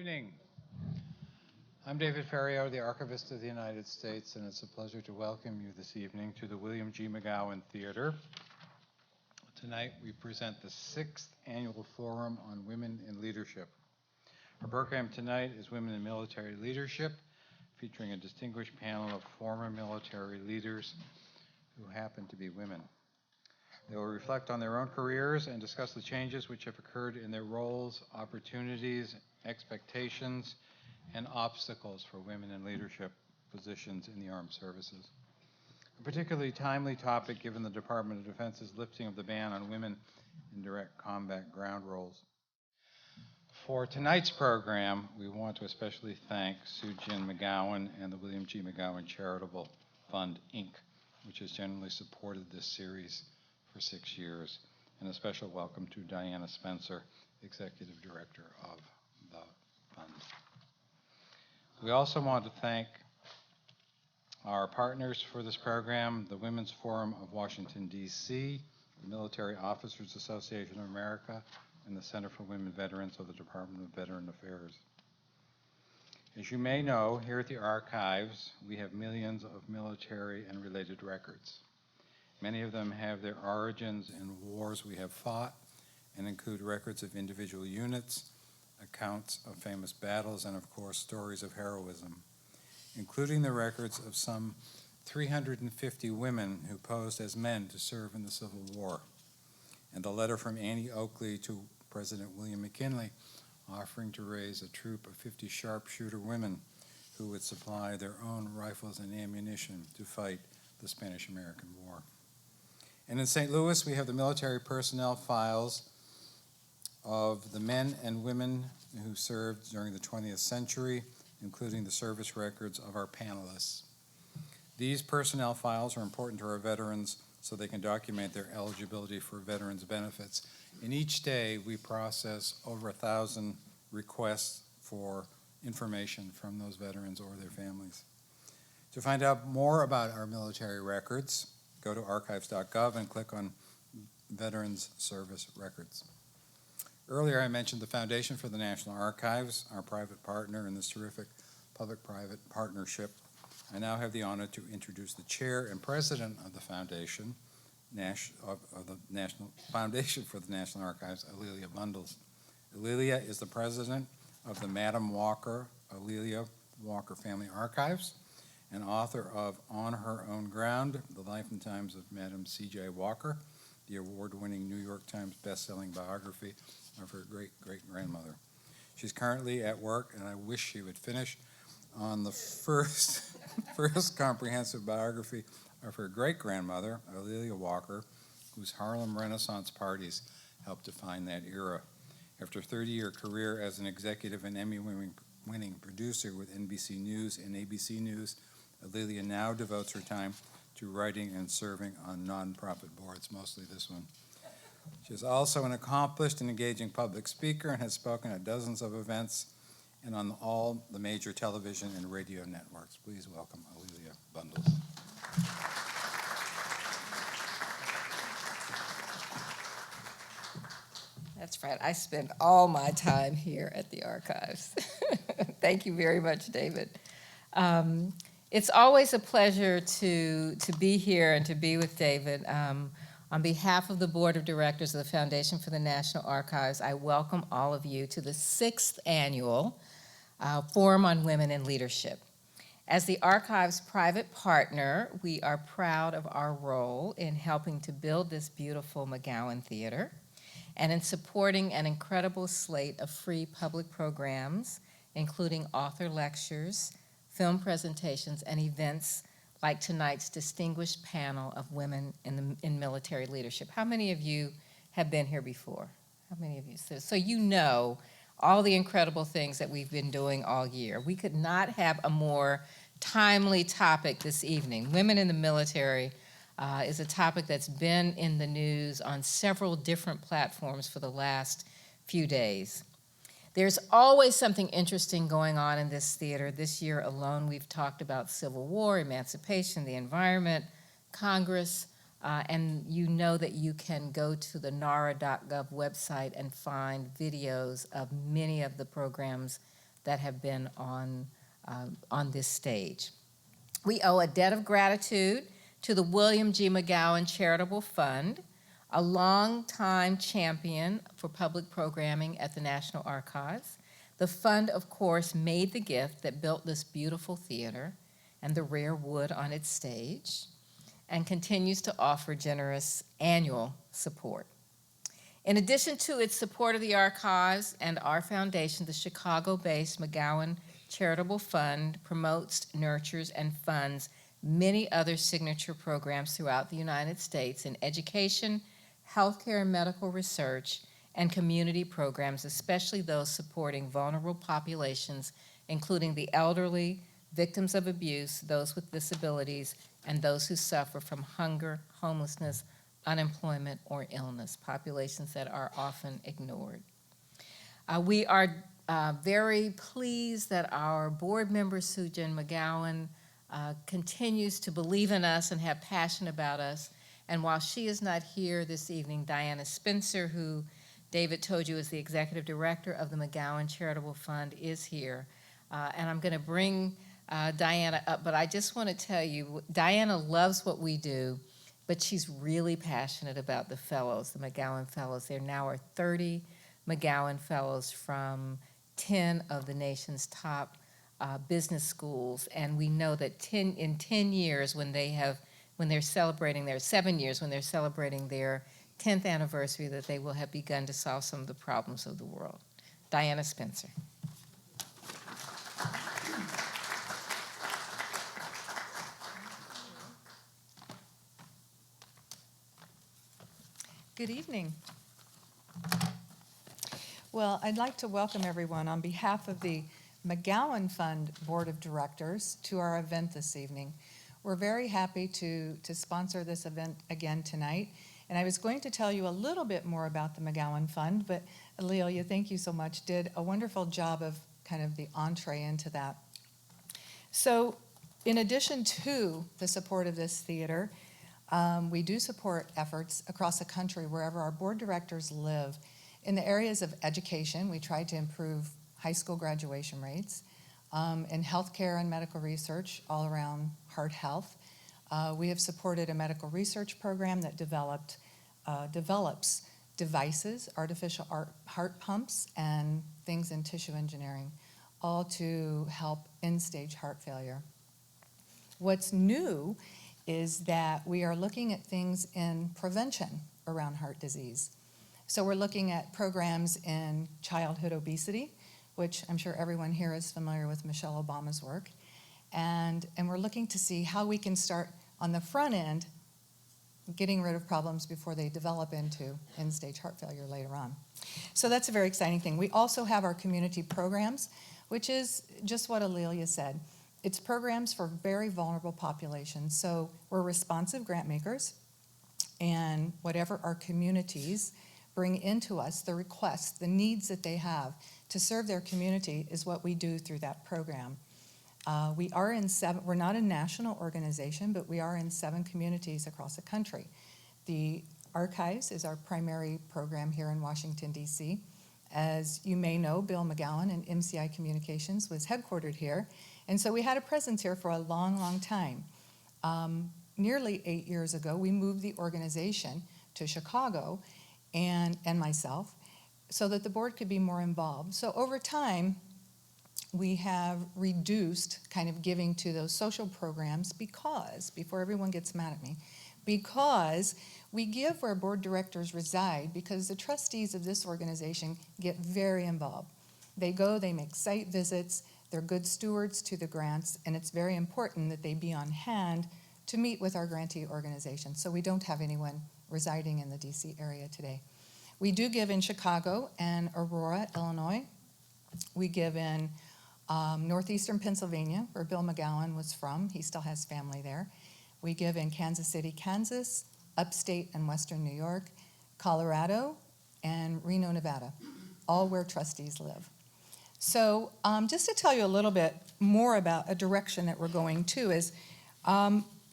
Good evening. I'm David Ferriero, the Archivist of the United States, and it's a pleasure to welcome you this evening to the William G. McGowan Theater. Tonight we present the 6th Annual Forum on Women in Leadership. Our program tonight is Women in Military Leadership, featuring a distinguished panel of former military leaders who happen to be women. They will reflect on their own careers and discuss the changes which have occurred in their roles, opportunities, expectations, and obstacles for women in leadership positions in the armed services. A particularly timely topic given the Department of Defense's lifting of the ban on women in direct combat ground roles. For tonight's program, we want to especially thank Sue Gin McGowan and the William G. McGowan Charitable Fund, Inc., which has generally supported this series for 6 years, and a special welcome to Diana Spencer, Executive Director of the fund. We also want to thank our partners for this program, the Women's Forum of Washington, D.C., the Military Officers Association of America, and the Center for Women Veterans of the Department of Veteran Affairs. As you may know, here at the Archives, we have millions of military and related records. Many of them have their origins in wars we have fought and include records of individual units, accounts of famous battles, and of course, stories of heroism, including the records of some 350 women who posed as men to serve in the Civil War, and a letter from Annie Oakley to President William McKinley offering to raise a troop of 50 sharpshooter women who would supply their own rifles and ammunition to fight the Spanish-American War. And in St. Louis, we have the military personnel files of the men and women who served during the 20th century, including the service records of our panelists. These personnel files are important to our veterans so they can document their eligibility for veterans benefits. And each day we process over 1,000 requests for information from those veterans or their families. To find out more about our military records, go to archives.gov and click on Veterans Service Records. Earlier I mentioned the Foundation for the National Archives, our private partner in this terrific public-private partnership. I now have the honor to introduce the chair and president of the Foundation, of the National Foundation for the National Archives, Alelia Bundles. Alelia is the president of the Madam Walker, Alelia Walker Family Archives, and author of On Her Own Ground, The Life and Times of Madam C.J. Walker, the award-winning New York Times best-selling biography of her great-great-grandmother. She's currently at work, and I wish she would finish, on the first comprehensive biography of her great-grandmother, Alelia Walker, whose Harlem Renaissance parties helped define that era. After a 30-year career as an executive and Emmy-winning producer with NBC News and ABC News, Alelia now devotes her time to writing and serving on nonprofit boards, mostly this one. She is also an accomplished and engaging public speaker and has spoken at dozens of events and on all the major television and radio networks. Please welcome Alelia Bundles. That's right. I spend all my time here at the Archives. Thank you very much, David. It's always a pleasure to be here and to be with David. On behalf of the Board of Directors of the Foundation for the National Archives, I welcome all of you to the 6th Annual Forum on Women in Leadership. As the Archives' private partner, we are proud of our role in helping to build this beautiful McGowan Theater and in supporting an incredible slate of free public programs, including author lectures, film presentations, and events like tonight's distinguished panel of women in military leadership. How many of you have been here before? How many of you? So you know all the incredible things that we've been doing all year. We could not have a more timely topic this evening. Women in the military is a topic that's been in the news on several different platforms for the last few days. There's always something interesting going on in this theater. This year alone, we've talked about Civil War, emancipation, the environment, Congress, and you know that you can go to the NARA.gov website and find videos of many of the programs that have been on this stage. We owe a debt of gratitude to the William G. McGowan Charitable Fund, a longtime champion for public programming at the National Archives. The fund, of course, made the gift that built this beautiful theater and the rare wood on its stage, and continues to offer generous annual support. In addition to its support of the archives and our foundation, the Chicago-based McGowan Charitable Fund promotes, nurtures, and funds many other signature programs throughout the United States in education, healthcare and medical research, and community programs, especially those supporting vulnerable populations, including the elderly, victims of abuse, those with disabilities, and those who suffer from hunger, homelessness, unemployment, or illness, populations that are often ignored. We are very pleased that our board member, Susan McGowan, continues to believe in us and have passion about us. And while she is not here this evening, Diana Spencer, who David told you is the executive director of the McGowan Charitable Fund, is here. And I'm going to bring Diana up, but I just want to tell you, Diana loves what we do, but she's really passionate about the fellows, the McGowan Fellows. There now are 30 McGowan Fellows from 10 of the nation's top business schools, and we know that in 10 years, when they're celebrating their 7 years, when they're celebrating their 10th anniversary, that they will have begun to solve some of the problems of the world. Diana Spencer. Good evening. Well, I'd like to welcome everyone on behalf of the McGowan Fund Board of Directors to our event this evening. We're very happy to sponsor this event again tonight. And I was going to tell you a little bit more about the McGowan Fund, but Lelia, thank you so much, did a wonderful job of kind of the entree into that. So in addition to the support of this theater, we do support efforts across the country wherever our board directors live. In the areas of education, we try to improve high school graduation rates. In healthcare and medical research all around heart health. We have supported a medical research program that develops devices, artificial heart pumps, and things in tissue engineering, all to help end-stage heart failure. What's new is that we are looking at things in prevention around heart disease. So we're looking at programs in childhood obesity, which I'm sure everyone here is familiar with Michelle Obama's work. And we're looking to see how we can start on the front end getting rid of problems before they develop into end-stage heart failure later on. So that's a very exciting thing. We also have our community programs, which is just what Alelia said. It's programs for very vulnerable populations. So we're responsive grant makers, and whatever our communities bring into us, the requests, the needs that they have to serve their community is what we do through that program. We are in we're not a national organization, but we are in 7 communities across the country. The Archives is our primary program here in Washington, D.C. As you may know, Bill McGowan and MCI Communications was headquartered here, and so we had a presence here for a long, long time. Nearly 8 years ago, we moved the organization to Chicago and myself so that the board could be more involved. So over time, we have reduced kind of giving to those social programs because, before everyone gets mad at me, because we give where board directors reside because the trustees of this organization get very involved. They go, they make site visits, they're good stewards to the grants, and it's very important that they be on hand to meet with our grantee organization. So we don't have anyone residing in the DC area today. We do give in Chicago and Aurora, Illinois. We give in northeastern Pennsylvania, where Bill McGowan was from. He still has family there. We give in Kansas City, Kansas, upstate and western New York, Colorado, and Reno, Nevada, all where trustees live. So just to tell you a little bit more about a direction that we're going to is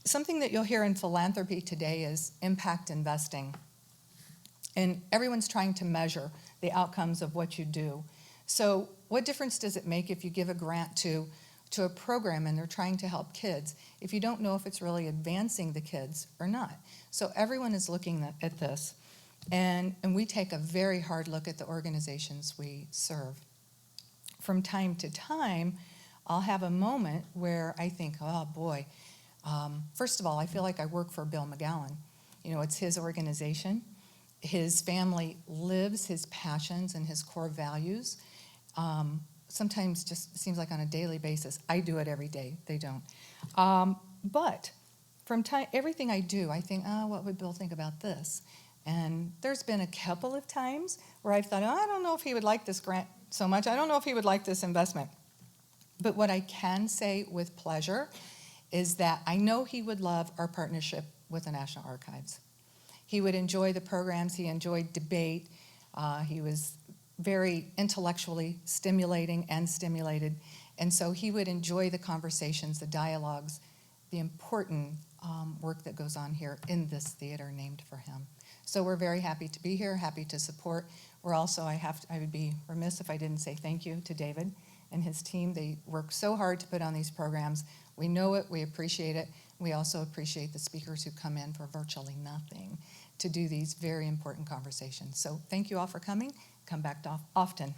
something that you'll hear in philanthropy today is impact investing. And everyone's trying to measure the outcomes of what you do. So What difference does it make if you give a grant to a program and they're trying to help kids if you don't know if it's really advancing the kids or not? So everyone is looking at this, and we take a very hard look at the organizations we serve. From time to time, I'll have a moment where I think, oh boy, first of all, I feel like I work for Bill McGowan. You know, it's his organization. His family lives his passions and his core values. Sometimes just seems like on a daily basis. I do it every day. They don't. But from everything I do, I think, oh, what would Bill think about this? And there's been a couple of times where I've thought, oh, I don't know if he would like this grant so much. I don't know if he would like this investment. But what I can say with pleasure is that I know he would love our partnership with the National Archives. He would enjoy the programs. He enjoyed debate. He was very intellectually stimulating and stimulated. And so he would enjoy the conversations, the dialogues, the important work that goes on here in this theater named for him. So we're very happy to be here, happy to support. We're also, I would be remiss if I didn't say thank you to David and his team. They work so hard to put on these programs. We know it, we appreciate it. We also appreciate the speakers who come in for virtually nothing to do these very important conversations. So thank you all for coming. Come back often.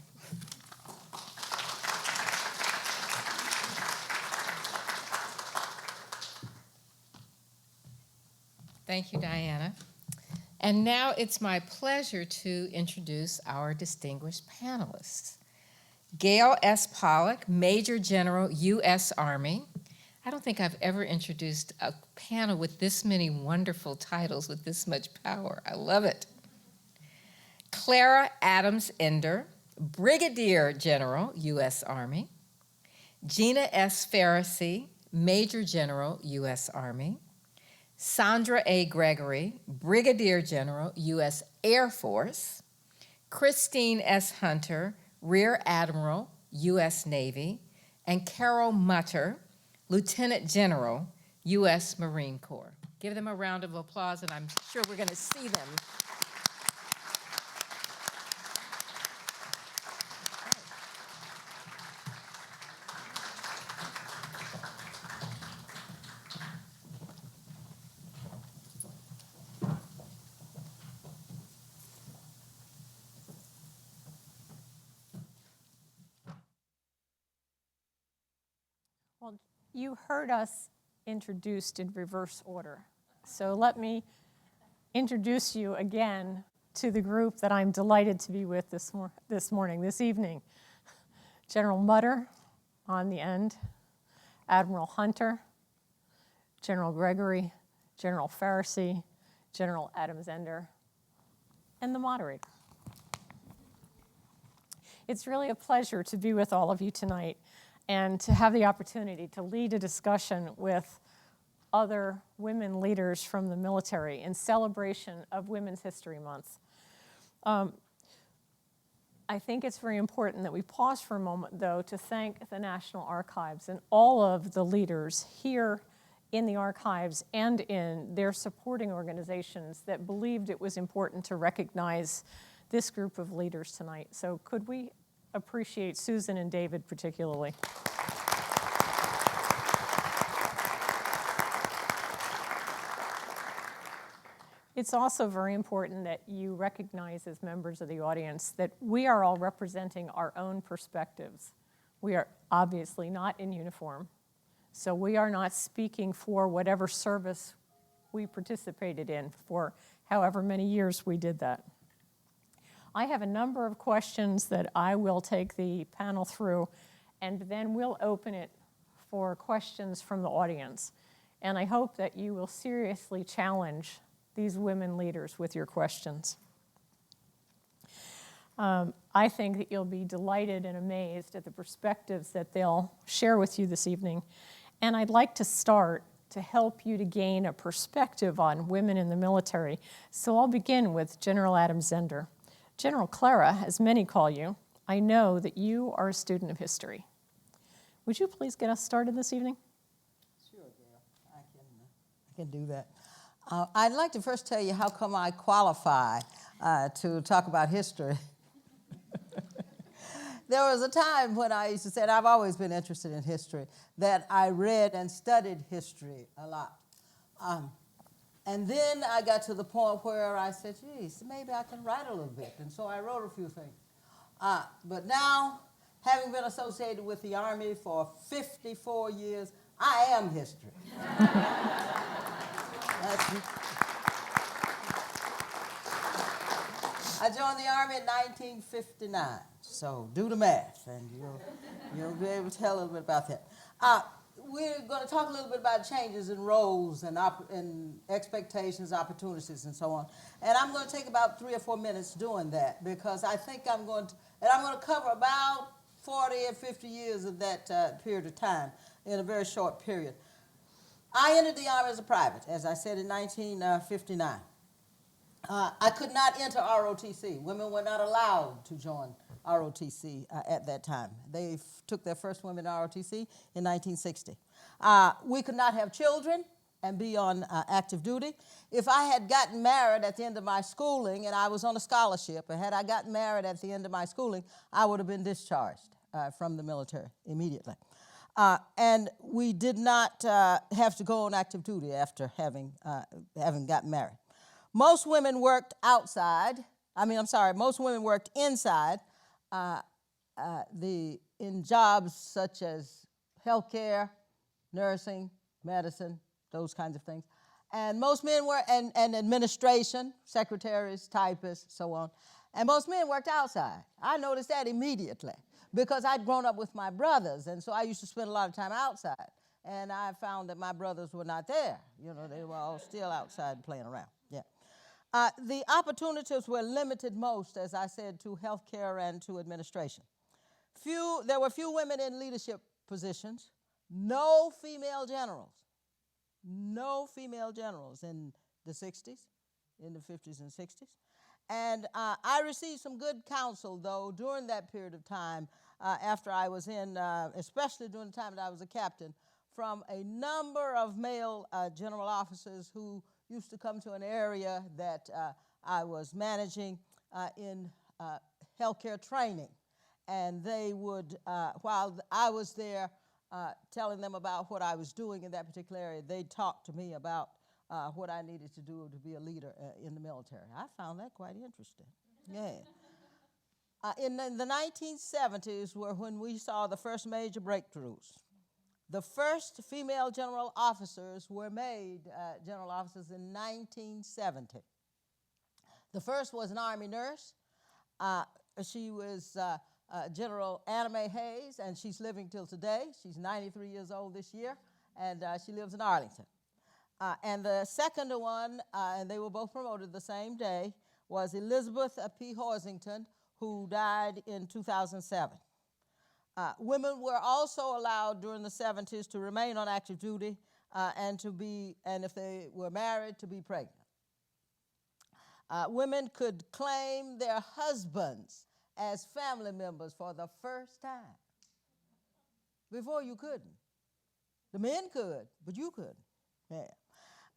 Thank you, Diana. And now it's my pleasure to introduce our distinguished panelists. Gail S. Pollock, Major General, U.S. Army. I don't think I've ever introduced a panel with this many wonderful titles with this much power. I love it. Clara Adams Ender, Brigadier General, U.S. Army. Gina S. Farrisee, Major General, U.S. Army. Sandra A. Gregory, Brigadier General, U.S. Air Force. Christine S. Hunter, Rear Admiral, U.S. Navy. And Carol Mutter, Lieutenant General, U.S. Marine Corps. Give them a round of applause, and I'm sure we're going to see them. Well, you heard us introduced in reverse order. So let me introduce you again to the group that I'm delighted to be with this evening. General Mutter on the end, Admiral Hunter, General Gregory, General Farrisee, General Adams Ender, and the moderator. It's really a pleasure to be with all of you tonight and to have the opportunity to lead a discussion with other women leaders from the military in celebration of Women's History Month. I think it's very important that we pause for a moment, though, to thank the National Archives and all of the leaders here in the archives and in their supporting organizations that believed it was important to recognize this group of leaders tonight. So could we appreciate Susan and David particularly? It's also very important that you recognize as members of the audience that we are all representing our own perspectives. We are obviously not in uniform, so we are not speaking for whatever service we participated in for however many years we did that. I have a number of questions that I will take the panel through, and then we'll open it for questions from the audience. And I hope that you will seriously challenge these women leaders with your questions. I think that you'll be delighted and amazed at the perspectives that they'll share with you this evening. And I'd like to start to help you to gain a perspective on women in the military. So I'll begin with General Adams Ender. General Clara, as many call you, I know that you are a student of history. Would you please get us started this evening? Sure, Gail. I can do that. I'd like to first tell you how come I qualify to talk about history. there was a time when I used to say, and I've always been interested in history, that I read and studied history a lot. And then I got to the point where I said, geez, maybe I can write a little bit. And so I wrote a few things. But now, having been associated with the Army for 54 years, I am history. I joined the Army in 1959, so do the math, and you'll be able to tell a little bit about that. We're going to talk a little bit about changes in roles and expectations, opportunities, and so on. And I'm going to take about 3 or 4 minutes doing that because I think I'm going to cover about 40 or 50 years of that period of time in a very short period. I entered the Army as a private, as I said, in 1959. I could not enter ROTC. Women were not allowed to join ROTC at that time. They took their first women in ROTC in 1960. We could not have children and be on active duty. If I had gotten married at the end of my schooling and I was on a scholarship, and had I gotten married at the end of my schooling, I would have been discharged from the military immediately. And we did not have to go on active duty after having gotten married. Most women worked most women worked inside in jobs such as healthcare, nursing, medicine, those kinds of things. And most men were, and administration, secretaries, typists, so on. And most men worked outside. I noticed that immediately because I'd grown up with my brothers, and so I used to spend a lot of time outside. And I found that my brothers were not there. You know, they were all still outside playing around. Yeah. The opportunities were limited most, as I said, to healthcare and to administration. There were few women in leadership positions, no female generals in the 60s, in the 50s and 60s. And I received some good counsel, though, during that period of time, after I was especially during the time that I was a captain, from a number of male general officers who used to come to an area that I was managing in healthcare training. And they would, while I was there telling them about what I was doing in that particular area, they'd talk to me about what I needed to do to be a leader in the military. I found that quite interesting. Yeah. In the 1970s were when we saw the first major breakthroughs. The first female general officers were made general officers in 1970. The first was an Army nurse. She was General Anna Mae Hayes, and she's living till today. She's 93 years old this year, and she lives in Arlington. And the second one, and they were both promoted the same day, was Elizabeth P. Horsington, who died in 2007. Women were also allowed during the 70s to remain on active duty and if they were married, to be pregnant. Women could claim their husbands as family members for the first time. Before you couldn't. The men could, but you couldn't. Yeah.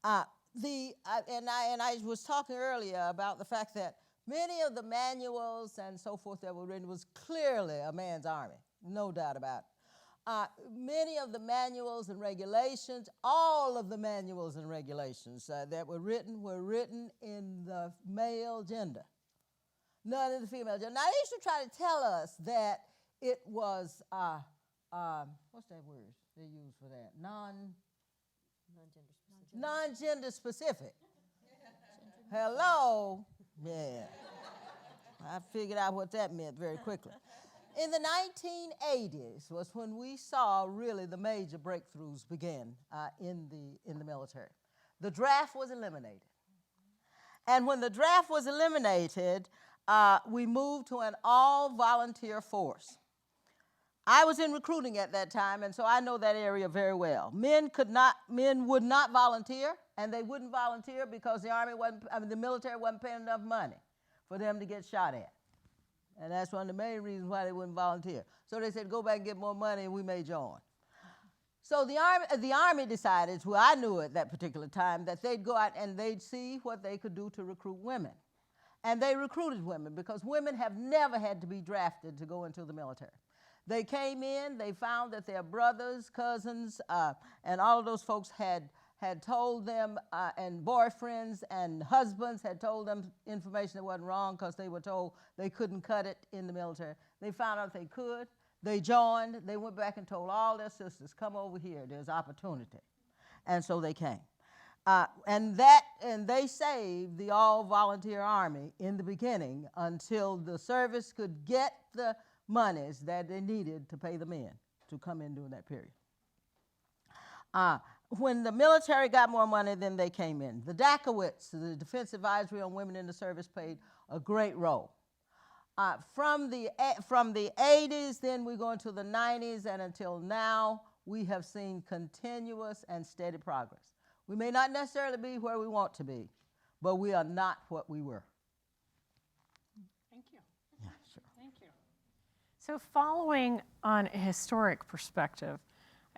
And I was talking earlier about the fact that many of the manuals and so forth that were written was clearly a man's army. No doubt about it. Many of the manuals and regulations, all of the manuals and regulations that were written in the male gender, none in the female gender. Now, they used to try to tell us that it was, what's that word they use for that? Non-gender specific. Hello? Yeah. I figured out what that meant very quickly. In the 1980s was when we saw really the major breakthroughs begin in the military. The draft was eliminated. And when the draft was eliminated, we moved to an all-volunteer force. I was in recruiting at that time, and so I know that area very well. Men would not volunteer, and they wouldn't volunteer because the military wasn't paying enough money for them to get shot at. And that's one of the main reasons why they wouldn't volunteer. So they said, go back and get more money, and we may join. So the Army decided, who I knew at that particular time, that they'd go out and they'd see what they could do to recruit women. And they recruited women because women have never had to be drafted to go into the military. They came in, they found that their brothers, cousins, and all of those folks had told them, and boyfriends and husbands had told them information that wasn't wrong because they were told they couldn't cut it in the military. They found out they could. They joined. They went back and told all their sisters, come over here, there's opportunity. And so they came. And they saved the all-volunteer Army in the beginning until the service could get the monies that they needed to pay the men to come in during that period. When the military got more money, then they came in. The DACAWITS, the Defense Advisory on Women in the Service, played a great role. From the 80s, then we go into the 90s, and until now, we have seen continuous and steady progress. We may not necessarily be where we want to be, but we are not what we were. Thank you. Yeah, sure. Thank you. So following on a historic perspective,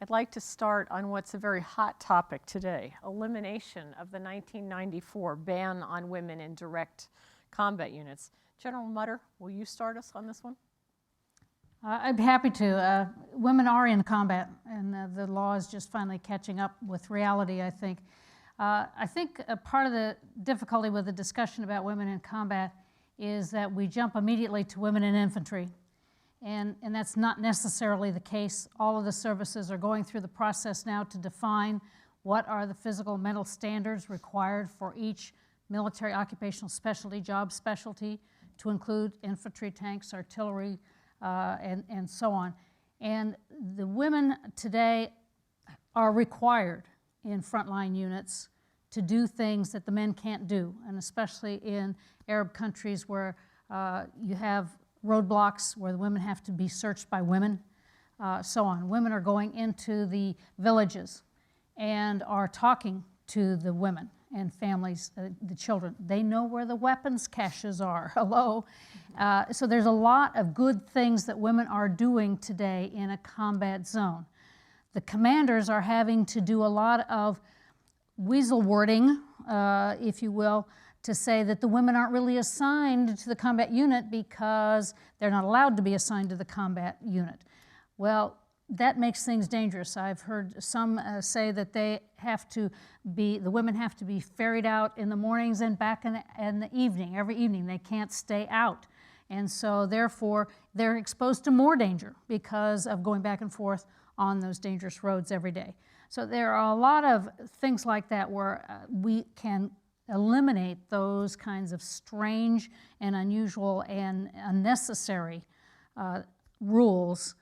I'd like to start on what's a very hot topic today, elimination of the 1994 ban on women in direct combat units. General Mutter, will you start us on this one? I'd be happy to. Women are in combat, and the law is just finally catching up with reality, I think. I think part of the difficulty with the discussion about women in combat is that we jump immediately to women in infantry, and that's not necessarily the case. All of the services are going through the process now to define what are the physical and mental standards required for each military occupational specialty, job specialty, to include infantry, tanks, artillery, and so on. And the women today are required in frontline units to do things that the men can't do, and especially in Arab countries where you have roadblocks where the women have to be searched by women, so on. Women are going into the villages and are talking to the women and families, the children. They know where the weapons caches are. Hello. So there's a lot of good things that women are doing today in a combat zone. The commanders are having to do a lot of weasel wording, if you will, to say that the women aren't really assigned to the combat unit because they're not allowed to be assigned to the combat unit. Well, that makes things dangerous. I've heard some say that the women have to be ferried out in the mornings and back in the evening, every evening. They can't stay out. And so therefore, they're exposed to more danger because of going back and forth on those dangerous roads every day. So there are a lot of things like that where we can eliminate those kinds of strange and unusual and unnecessary rules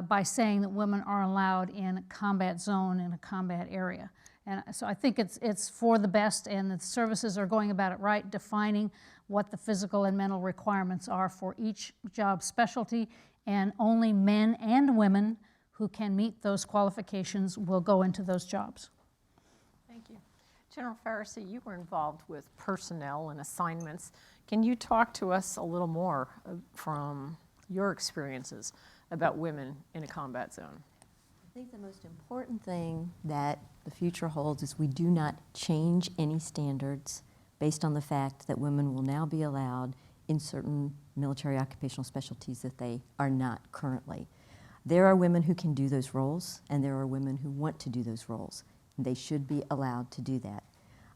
by saying that women are allowed in a combat zone, in a combat area. And so I think it's for the best, and the services are going about it right, defining what the physical and mental requirements are for each job specialty, and only men and women who can meet those qualifications will go into those jobs. Thank you. General Farrisee, you were involved with personnel and assignments. Can you talk to us a little more from your experiences about women in a combat zone? I think the most important thing that the future holds is we do not change any standards based on the fact that women will now be allowed in certain military occupational specialties that they are not currently. There are women who can do those roles, and there are women who want to do those roles. They should be allowed to do that.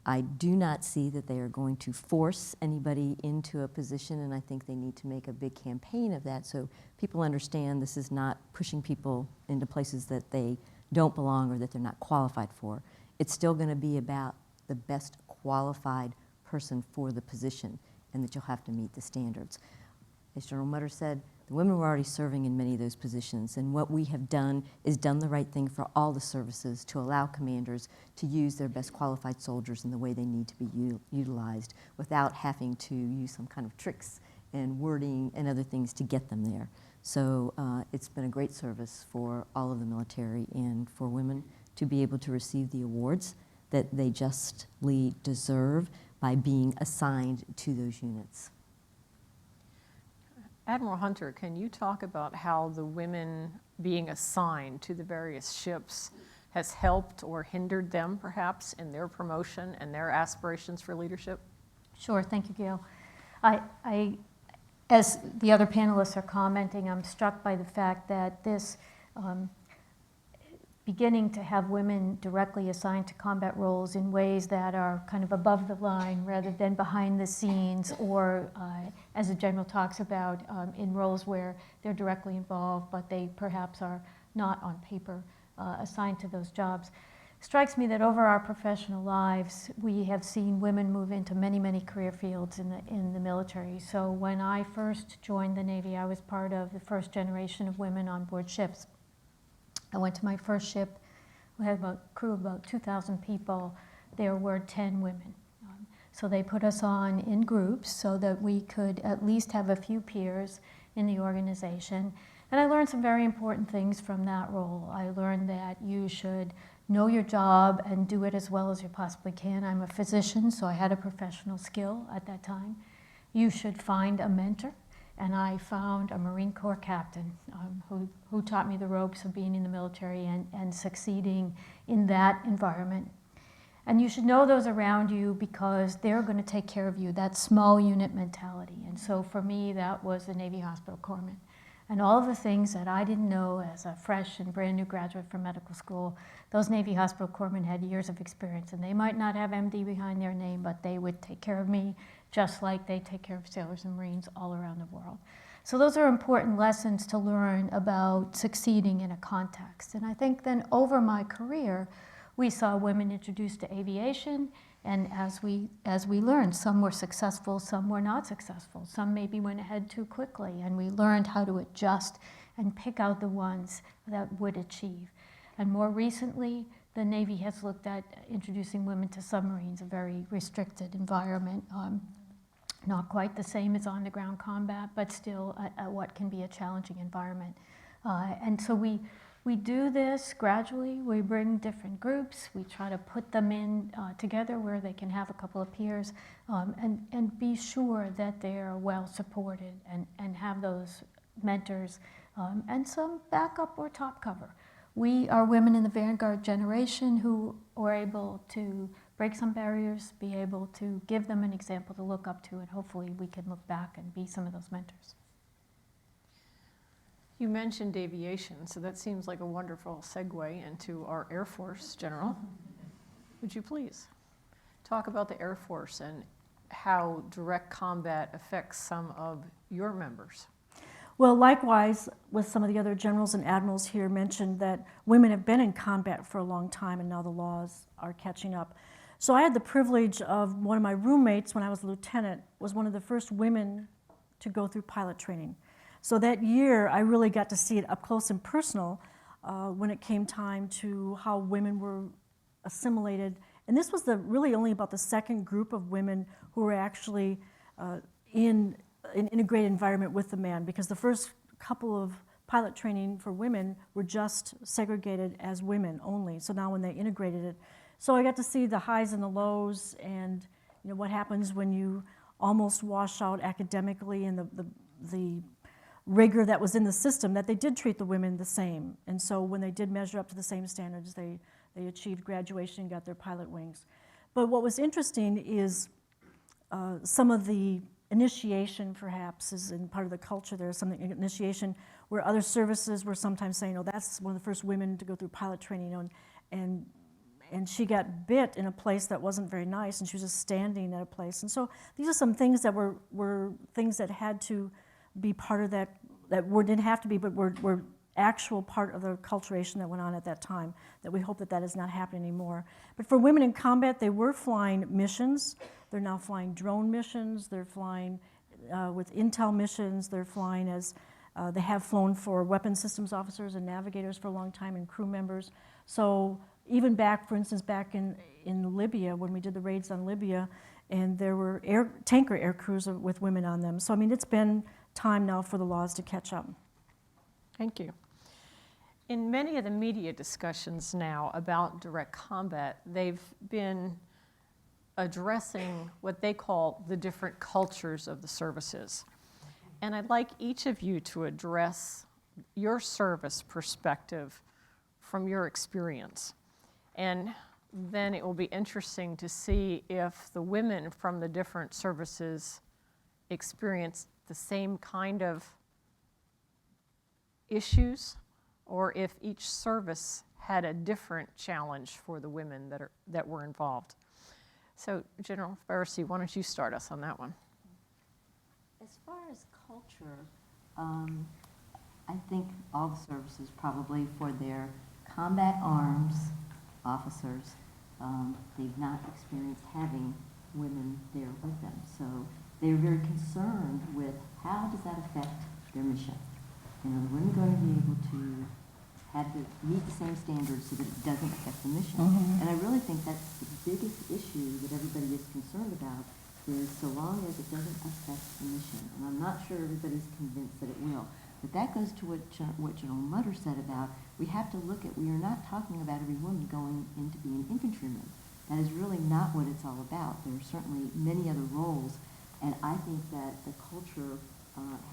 I do not see that they are going to force anybody into a position, and I think they need to make a big campaign of that so people understand this is not pushing people into places that they don't belong or that they're not qualified for. It's still going to be about the best qualified person for the position, and that you'll have to meet the standards. As General Mutter said, the women were already serving in many of those positions, and what we have done is done the right thing for all the services to allow commanders to use their best qualified soldiers in the way they need to be utilized without having to use some kind of tricks and wording and other things to get them there. So it's been a great service for all of the military and for women to be able to receive the awards that they justly deserve by being assigned to those units. Admiral Hunter, can you talk about how the women being assigned to the various ships has helped or hindered them, perhaps, in their promotion and their aspirations for leadership? Sure, thank you, Gail. I, as the other panelists are commenting, I'm struck by the fact that this beginning to have women directly assigned to combat roles in ways that are kind of above the line rather than behind the scenes, or as the general talks about, in roles where they're directly involved but they perhaps are not on paper assigned to those jobs. Strikes me that over our professional lives, we have seen women move into many, many career fields in the military. So when I first joined the Navy, I was part of the first generation of women on board ships. I went to my first ship. We had a crew of about 2,000 people. There were 10 women. So they put us on in groups so that we could at least have a few peers in the organization. And I learned some very important things from that role. I learned that you should know your job and do it as well as you possibly can. I'm a physician, so I had a professional skill at that time. You should find a mentor. And I found a Marine Corps captain who taught me the ropes of being in the military and succeeding in that environment. And you should know those around you because they're going to take care of you, that small unit mentality. And so for me, that was the Navy Hospital Corpsman. And all of the things that I didn't know as a fresh and brand new graduate from medical school, those Navy Hospital Corpsmen had years of experience. And they might not have MD behind their name, but they would take care of me just like they take care of sailors and Marines all around the world. So those are important lessons to learn about succeeding in a context. And I think then over my career, we saw women introduced to aviation, and as we learned, some were successful, some were not successful. Some maybe went ahead too quickly, and we learned how to adjust and pick out the ones that would achieve. And more recently, the Navy has looked at introducing women to submarines, a very restricted environment. Not quite the same as on-the-ground combat, but still what can be a challenging environment. And so we do this gradually. We bring different groups. We try to put them in together where they can have a couple of peers and be sure that they are well supported and have those mentors and some backup or top cover. We are women in the vanguard generation who are able to break some barriers, be able to give them an example to look up to, and hopefully we can look back and be some of those mentors. You mentioned aviation, so that seems like a wonderful segue into our Air Force, General. Would you please talk about the Air Force and how direct combat affects some of your members? Well, likewise, with some of the other generals and admirals here mentioned that women have been in combat for a long time and now the laws are catching up. So I had the privilege of one of my roommates when I was a lieutenant was one of the first women to go through pilot training. So that year I really got to see it up close and personal when it came time to how women were assimilated. And this was really only about the second group of women who were actually in an integrated environment with the man, because the first couple of pilot training for women were just segregated as women only. So now when they integrated it, so I got to see the highs and the lows, and what happens when you almost wash out academically and the rigor that was in the system, that they did treat the women the same. And so when they did measure up to the same standards, they achieved graduation and got their pilot wings. But what was interesting is some of the initiation, perhaps, is in part of the culture. There's some initiation where other services were sometimes saying, oh, that's one of the first women to go through pilot training, and she got bit in a place that wasn't very nice, and she was just standing at a place. And so these are some things that were things that had to be part of that didn't have to be, but were actual part of the acculturation that went on at that time, that we hope that is not happening anymore. But for women in combat, they were flying missions. They're now flying drone missions. They're flying with intel missions. They're flying as, they have flown for weapons systems officers and navigators for a long time, and crew members. So even back, for instance, back in Libya, when we did the raids on Libya, and there were tanker air crews with women on them. So I mean, it's been time now for the laws to catch up. Thank you. In many of the media discussions now about direct combat, they've been addressing what they call the different cultures of the services. And I'd like each of you to address your service perspective from your experience. And then it will be interesting to see if the women from the different services experience the same kind of issues, or if each service had a different challenge for the women that were involved. So, General Pharisee, why don't you start us on that one? As far as culture, I think all the services probably for their combat arms officers, they've not experienced having women there with them. So they're very concerned with how does that affect their mission. You know, the women going to be able to meet the same standards so that it doesn't affect the mission. And I really think that's the biggest issue that everybody is concerned about, is so long as it doesn't affect the mission. And I'm not sure everybody's convinced that it will. But that goes to what General Mutter said about, we have to look at, we are not talking about every woman going in to be an infantryman. That is really not what it's all about. There are certainly many other roles, and I think that the culture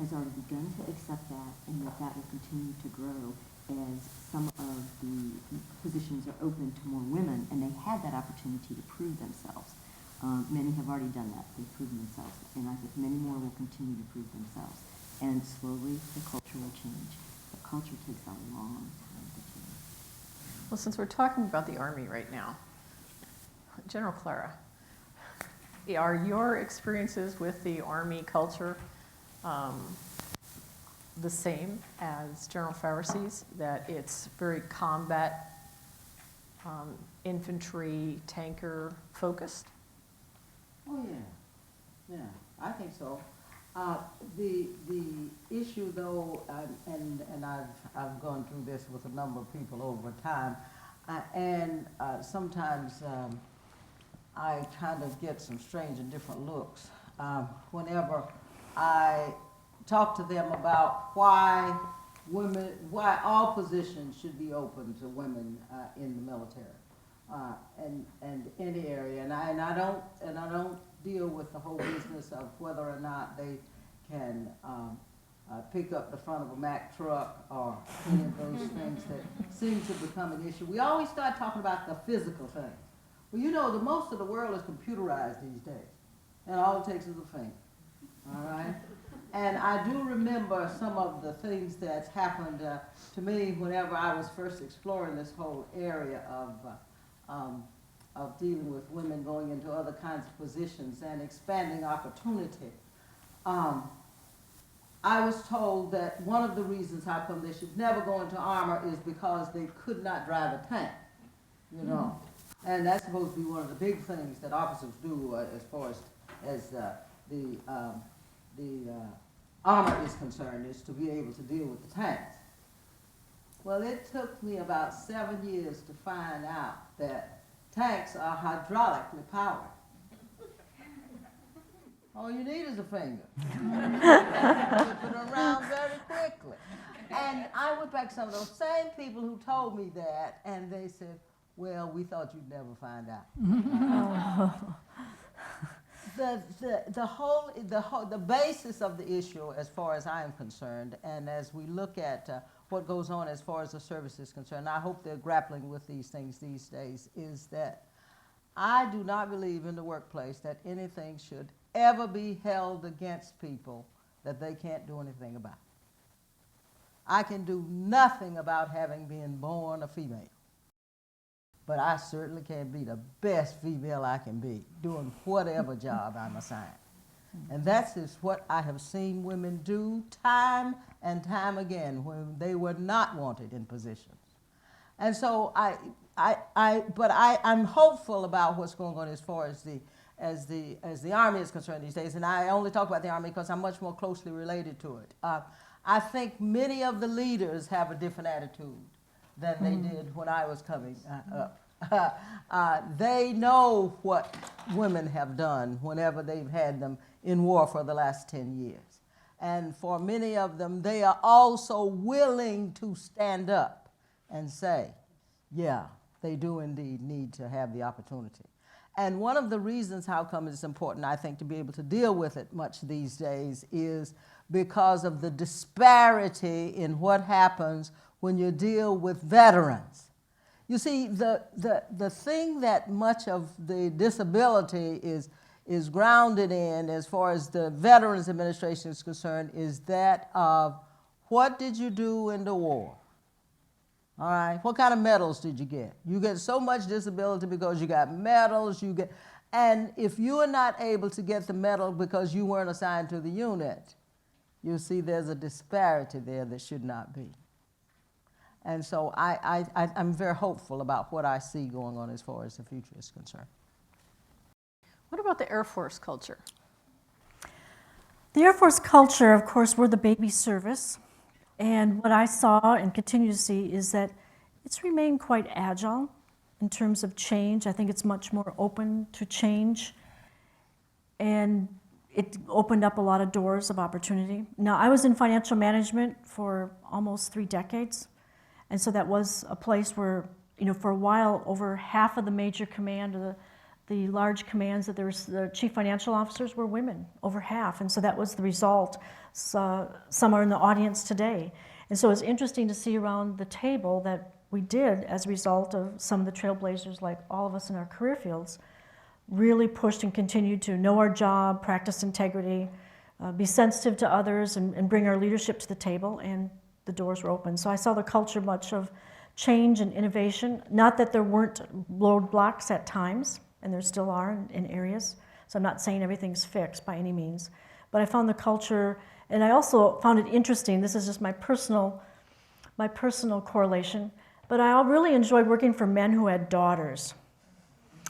has already begun to accept that, and that will continue to grow as some of the positions are open to more women, and they had that opportunity to prove themselves. Many have already done that. They've proven themselves, and I think many more will continue to prove themselves. And slowly the culture will change. But culture takes a long time to change. Well, since we're talking about the Army right now, General Clara, are your experiences with the Army culture the same as General Pharisee's, that it's very combat, infantry, tanker focused? Oh, yeah. Yeah, I think so. The issue, though, and I've gone through this with a number of people over time, and sometimes I kind of get some strange and different looks whenever I talk to them about why all positions should be open to women in the military and any area, and I don't deal with the whole business of whether or not they can pick up the front of a Mack truck or any of those things that seem to become an issue. We always start talking about the physical things. Well, you know, most of the world is computerized these days, and all it takes is a finger, all right? And I do remember some of the things that's happened to me whenever I was first exploring this whole area of dealing with women going into other kinds of positions and expanding opportunity. I was told that one of the reasons how come they should never go into armor is because they could not drive a tank, you know. And that's supposed to be one of the big things that officers do as far as the armor is concerned, is to be able to deal with the tanks. Well, it took me about 7 years to find out that tanks are hydraulically powered. All you need is a finger. Flip it around very quickly. And I went back to some of those same people who told me that, and they said, well, we thought you'd never find out. The basis of the issue, as far as I am concerned, and as we look at what goes on as far as the service is concerned, I hope they're grappling with these things these days, is that I do not believe in the workplace that anything should ever be held against people that they can't do anything about. I can do nothing about having been born a female, but I certainly can be the best female I can be, doing whatever job I'm assigned. And that's just what I have seen women do time and time again when they were not wanted in positions. And so I'm hopeful about what's going on as far as the Army is concerned these days. And I only talk about the Army because I'm much more closely related to it. I think many of the leaders have a different attitude than they did when I was coming up. They know what women have done whenever they've had them in war for the last 10 years. And for many of them, they are also willing to stand up and say, yeah, they do indeed need to have the opportunity. And one of the reasons how come it's important, I think, to be able to deal with it much these days is because of the disparity in what happens when you deal with veterans. You see, the thing that much of the disability is grounded in, as far as the Veterans Administration is concerned, is that of what did you do in the war? All right, what kind of medals did you get? You get so much disability because you got medals, and if you are not able to get the medal because you weren't assigned to the unit, you'll see there's a disparity there that should not be. And so I'm very hopeful about what I see going on as far as the future is concerned. What about the Air Force culture? The Air Force culture, of course, we're the baby service. And what I saw and continue to see is that it's remained quite agile in terms of change. I think it's much more open to change. And it opened up a lot of doors of opportunity. Now, I was in financial management for almost 3 decades. And so that was a place where, for a while, over half of the major command, or the large commands that there was, the chief financial officers were women, over half. And so that was the result. So some are in the audience today. And so it's interesting to see around the table that we did, as a result of some of the trailblazers, like all of us in our career fields, really pushed and continued to know our job, practice integrity, be sensitive to others, and bring our leadership to the table, and the doors were open. So I saw the culture much of change and innovation. Not that there weren't roadblocks at times, and there still are in areas. So I'm not saying everything's fixed by any means. But I found the culture, and I also found it interesting, this is just my personal correlation, but I really enjoyed working for men who had daughters.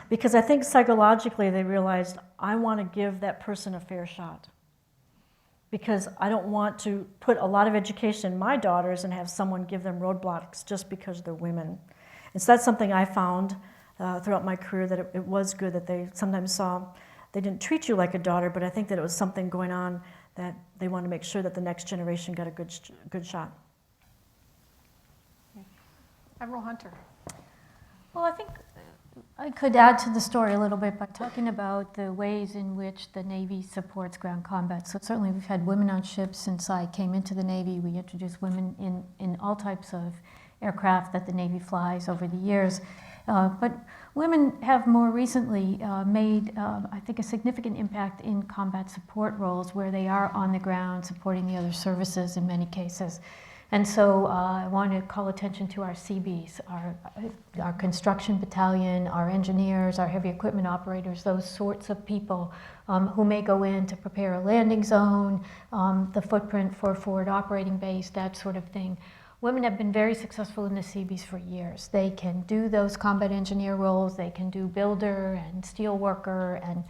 Because I think psychologically they realized, I want to give that person a fair shot. Because I don't want to put a lot of education in my daughters and have someone give them roadblocks just because they're women. And so that's something I found throughout my career, that it was good that they sometimes saw, they didn't treat you like a daughter, but I think that it was something going on that they wanted to make sure that the next generation got a good shot. Admiral Hunter. Well, I think I could add to the story a little bit by talking about the ways in which the Navy supports ground combat. So certainly we've had women on ships since I came into the Navy. We introduced women in all types of aircraft that the Navy flies over the years. But women have more recently made, I think, a significant impact in combat support roles where they are on the ground supporting the other services in many cases. And so I want to call attention to our CBs, our construction battalion, our engineers, our heavy equipment operators, those sorts of people who may go in to prepare a landing zone, the footprint for a forward operating base, that sort of thing. Women have been very successful in the CBs for years. They can do those combat engineer roles, they can do builder and steel worker and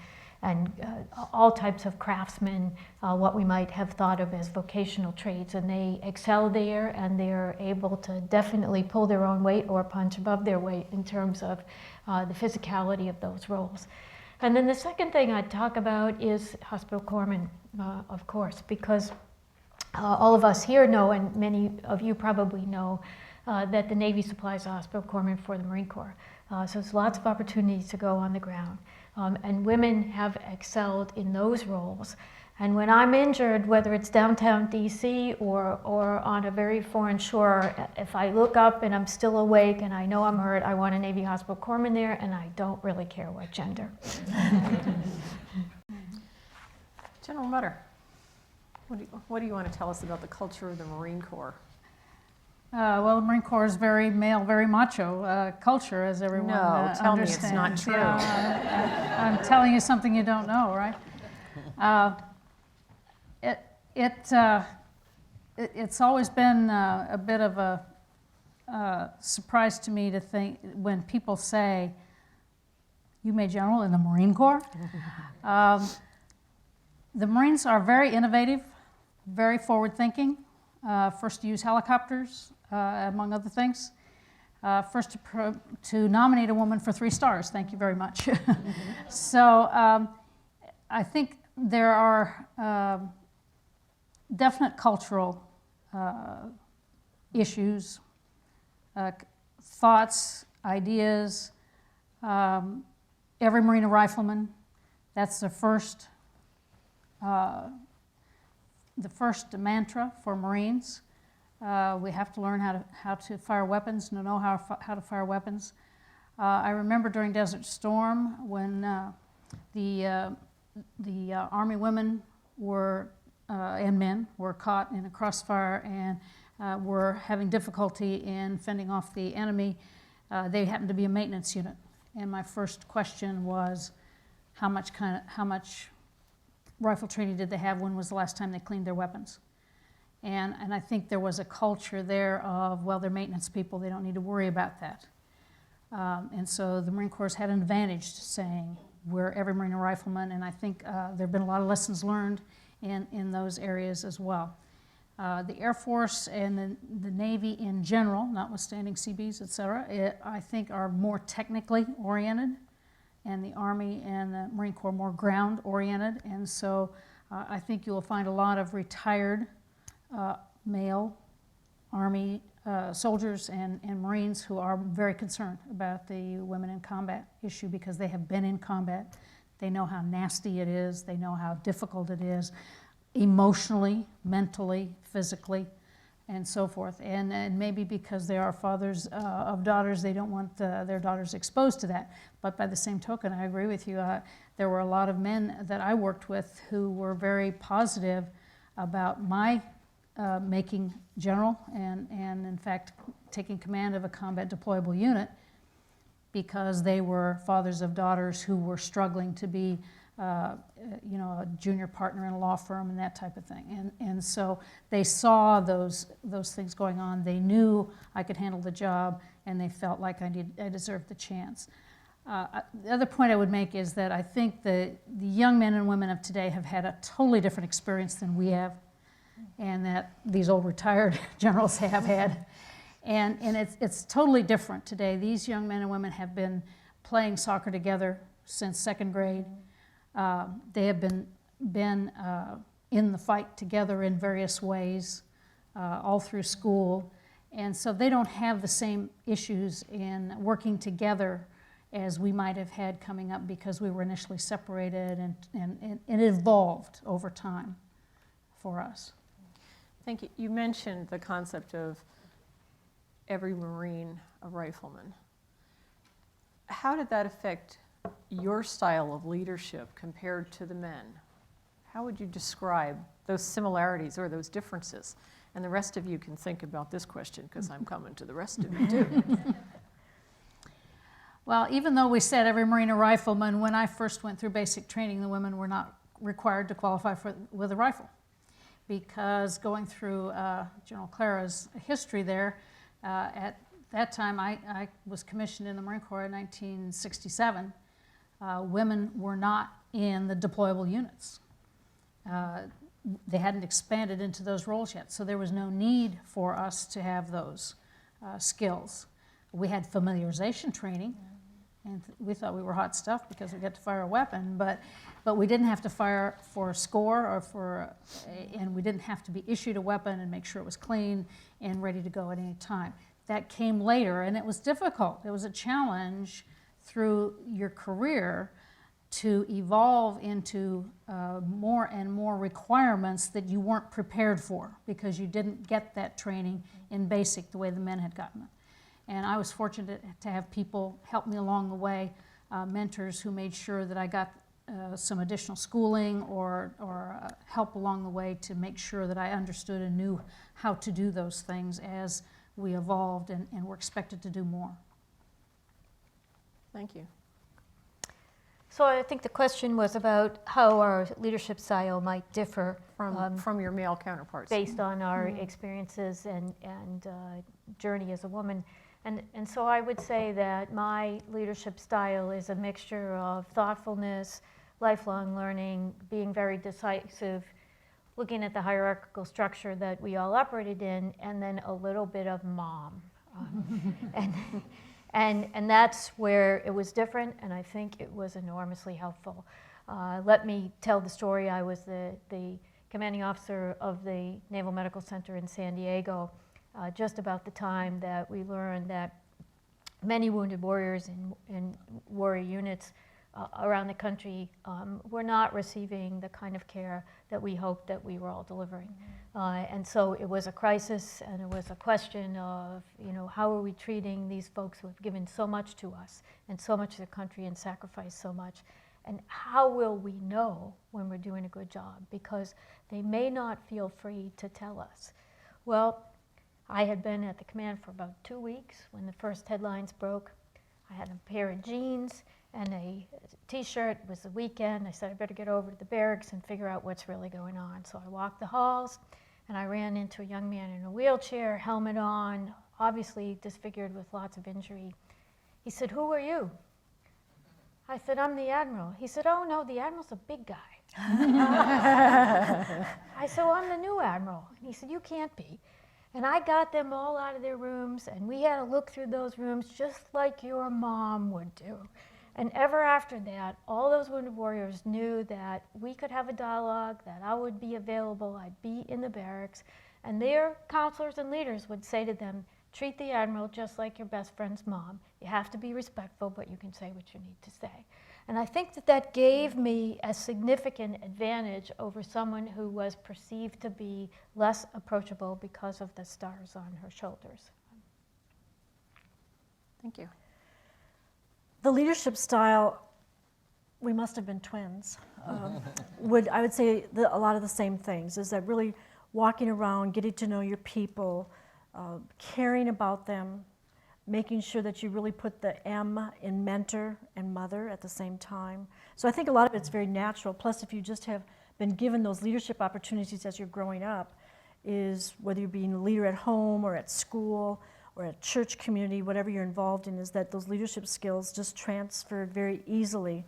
all types of craftsmen, what we might have thought of as vocational trades, and they excel there, and they're able to definitely pull their own weight or punch above their weight in terms of the physicality of those roles. And then the second thing I'd talk about is hospital corpsmen, of course, because all of us here know, and many of you probably know, that the Navy supplies a hospital corpsman for the Marine Corps. So there's lots of opportunities to go on the ground. And women have excelled in those roles. And when I'm injured, whether it's downtown DC or on a very foreign shore, if I look up and I'm still awake and I know I'm hurt, I want a Navy hospital corpsman there, and I don't really care what gender. General Mutter, what do you want to tell us about the culture of the Marine Corps? Well, the Marine Corps is very male, very macho culture, as everyone understands. No, tell me it's not true. I'm telling you something you don't know, right? It's always been a bit of a surprise to me to think when people say, "You made general in the Marine Corps?" The Marines are very innovative, very forward-thinking. First to use helicopters, among other things. First to nominate a woman for 3 stars. Thank you very much. So I think there are definite cultural issues, thoughts, ideas. Every Marine a rifleman. That's the first mantra for Marines. We have to learn how to fire weapons, to know how to fire weapons. I remember during Desert Storm when the the Army women were, and men were caught in a crossfire and were having difficulty in fending off the enemy. They happened to be a maintenance unit. And my first question was, how much rifle training did they have? When was the last time they cleaned their weapons? And I think there was a culture there of, well, they're maintenance people, they don't need to worry about that. And so the Marine Corps had an advantage saying, we're every Marine and rifleman, and I think there have been a lot of lessons learned in those areas as well. The Air Force and the Navy in general, notwithstanding Seabees, et cetera, I think are more technically oriented, and the Army and the Marine Corps more ground oriented. And so I think you will find a lot of retired male Army soldiers and Marines who are very concerned about the women in combat issue because they have been in combat. They know how nasty it is. They know how difficult it is emotionally, mentally, physically, and so forth. And maybe because they are fathers of daughters, they don't want their daughters exposed to that. But by the same token, I agree with you. There were a lot of men that I worked with who were very positive about my making general and in fact taking command of a combat deployable unit because they were fathers of daughters who were struggling to be a junior partner in a law firm and that type of thing. And so they saw those things going on. They knew I could handle the job, and they felt like I deserved the chance. The other point I would make is that I think the young men and women of today have had a totally different experience than we have, and that these old retired generals have had. And it's totally different today. These young men and women have been playing soccer together since second grade. They have been in the fight together in various ways all through school. And so they don't have the same issues in working together as we might have had coming up because we were initially separated, and it evolved over time for us. Thank you. You mentioned the concept of every Marine a rifleman. How did that affect your style of leadership compared to the men? How would you describe those similarities or those differences? And the rest of you can think about this question because I'm coming to the rest of you too. Well, even though we said every Marine a rifleman, when I first went through basic training, the women were not required to qualify with a rifle. Because going through General Clara's history there, at that time I was commissioned in the Marine Corps in 1967. Women were not in the deployable units. They hadn't expanded into those roles yet, so there was no need for us to have those skills. We had familiarization training, and we thought we were hot stuff because we got to fire a weapon, but we didn't have to fire for a score and we didn't have to be issued a weapon and make sure it was clean and ready to go at any time. That came later, and it was difficult. It was a challenge through your career to evolve into more and more requirements that you weren't prepared for because you didn't get that training in basic the way the men had gotten it. And I was fortunate to have people help me along the way, mentors who made sure that I got some additional schooling or help along the way to make sure that I understood and knew how to do those things as we evolved and were expected to do more. Thank you. So I think the question was about how our leadership style might differ From your male counterparts. based on our experiences and journey as a woman. And so I would say that my leadership style is a mixture of thoughtfulness, lifelong learning, being very decisive, looking at the hierarchical structure that we all operated in, and then a little bit of mom. And that's where it was different, and I think it was enormously helpful. Let me tell the story. I was the commanding officer of the Naval Medical Center in San Diego just about the time that we learned that many wounded warriors in warrior units around the country were not receiving the kind of care that we hoped that we were all delivering. And so it was a crisis, and it was a question of, how are we treating these folks who have given so much to us and so much to the country and sacrificed so much? And how will we know when we're doing a good job? Because they may not feel free to tell us. Well, I had been at the command for about 2 weeks when the first headlines broke. I had a pair of jeans and a t-shirt. It was the weekend. I said I better get over to the barracks and figure out what's really going on. So I walked the halls and I ran into a young man in a wheelchair, helmet on, obviously disfigured with lots of injury. He said, "Who are you?" I said, "I'm the Admiral." He said, "Oh no, the Admiral's a big guy." I said, "Well, I'm the new Admiral." And he said, "You can't be." And I got them all out of their rooms, and we had to look through those rooms just like your mom would do. And ever after that, all those wounded warriors knew that we could have a dialogue, that I would be available, I'd be in the barracks, and their counselors and leaders would say to them, "Treat the Admiral just like your best friend's mom. You have to be respectful, but you can say what you need to say." And I think that that gave me a significant advantage over someone who was perceived to be less approachable because of the stars on her shoulders. Thank you. The leadership style, we must have been twins. I would say a lot of the same things, is that really walking around, getting to know your people, caring about them, making sure that you really put the M in mentor and mother at the same time. So I think a lot of it's very natural. Plus, if you just have been given those leadership opportunities as you're growing up, is whether you're being a leader at home or at school or at church community, whatever you're involved in, is that those leadership skills just transferred very easily.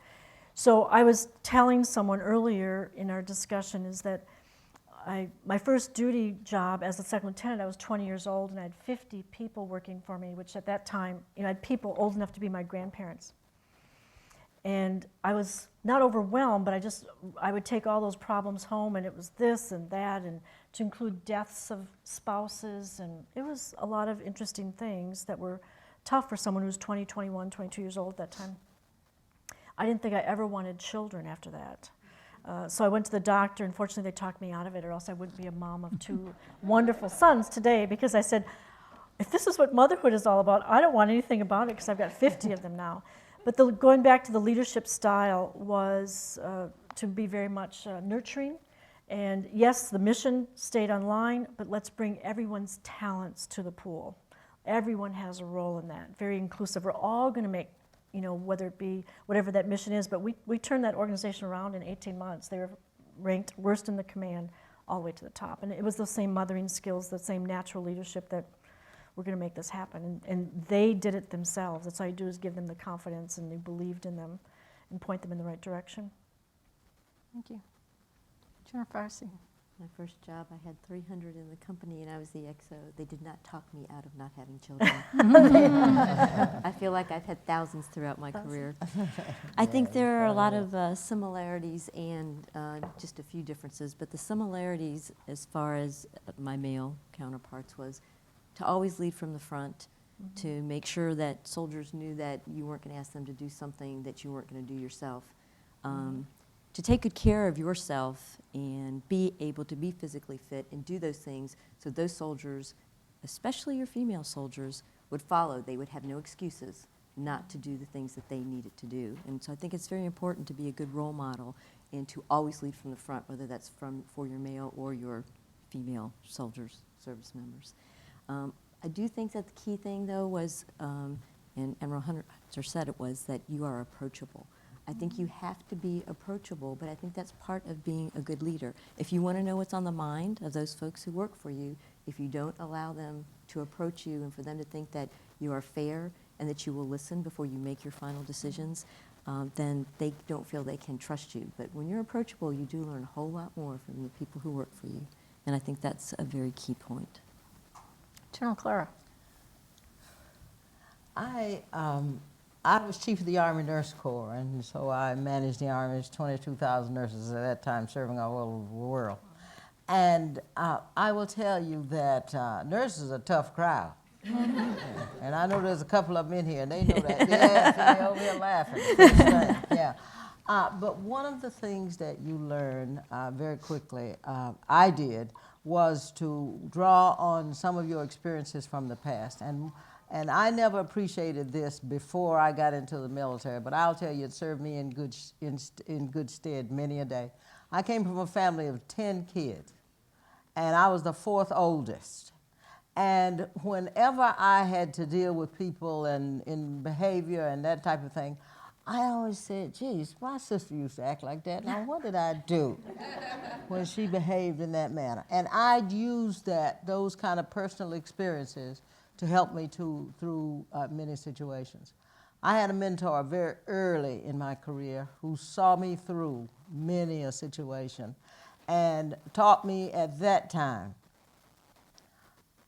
So I was telling someone earlier in our discussion is that my first duty job as a second lieutenant, I was 20 years old and I had 50 people working for me, which at that time, I had people old enough to be my grandparents. And I was not overwhelmed, but I would take all those problems home, and it was this and that, and to include deaths of spouses, and it was a lot of interesting things that were tough for someone who was 20, 21, 22 years old at that time. I didn't think I ever wanted children after that. So I went to the doctor. Unfortunately, they talked me out of it, or else I wouldn't be a mom of 2 wonderful sons today, because I said, if this is what motherhood is all about, I don't want anything about it, because I've got 50 of them now. But going back to the leadership style was to be very much nurturing. And yes, the mission stayed online, but let's bring everyone's talents to the pool. Everyone has a role in that, very inclusive. We're all going to make, whether it be whatever that mission is, but we turned that organization around in 18 months. They were ranked worst in the command all the way to the top. And it was those same mothering skills, the same natural leadership that we're going to make this happen. And they did it themselves. That's all you do, is give them the confidence, and they believed in them and point them in the right direction. Thank you. Jennifer Farsi. My first job, I had 300 in the company, and I was the XO. They did not talk me out of not having children. I feel like I've had thousands throughout my career. I think there are a lot of similarities and just a few differences, but the similarities as far as my male counterparts was to always lead from the front, to make sure that soldiers knew that you weren't going to ask them to do something that you weren't going to do yourself. To take good care of yourself and be able to be physically fit and do those things so those soldiers, especially your female soldiers, would follow. They would have no excuses not to do the things that they needed to do. And so I think it's very important to be a good role model and to always lead from the front, whether that's for your male or your female soldiers, service members. I do think that the key thing, though, was, and Admiral Hunter said it, was that you are approachable. I think you have to be approachable, but I think that's part of being a good leader. If you want to know what's on the mind of those folks who work for you, if you don't allow them to approach you and for them to think that you are fair and that you will listen before you make your final decisions, then they don't feel they can trust you. But when you're approachable, you do learn a whole lot more from the people who work for you. And I think that's a very key point. General Clara. I was chief of the Army Nurse Corps, and so I managed the Army's 22,000 nurses at that time, serving all over the world. And I will tell you that nurses are a tough crowd. And I know there's a couple of them in here, and they know that. Yes, they're over here laughing. Yeah. But one of the things that you learn very quickly, I did, was to draw on some of your experiences from the past. And And I never appreciated this before I got into the military, but I'll tell you, it served me in good stead many a day. I came from a family of 10 kids, and I was the 4th oldest. And whenever I had to deal with people and in behavior and that type of thing, I always said, geez, my sister used to act like that. Now, what did I do when she behaved in that manner? And I'd use those kind of personal experiences to help me through many situations. I had a mentor very early in my career who saw me through many a situation and taught me at that time,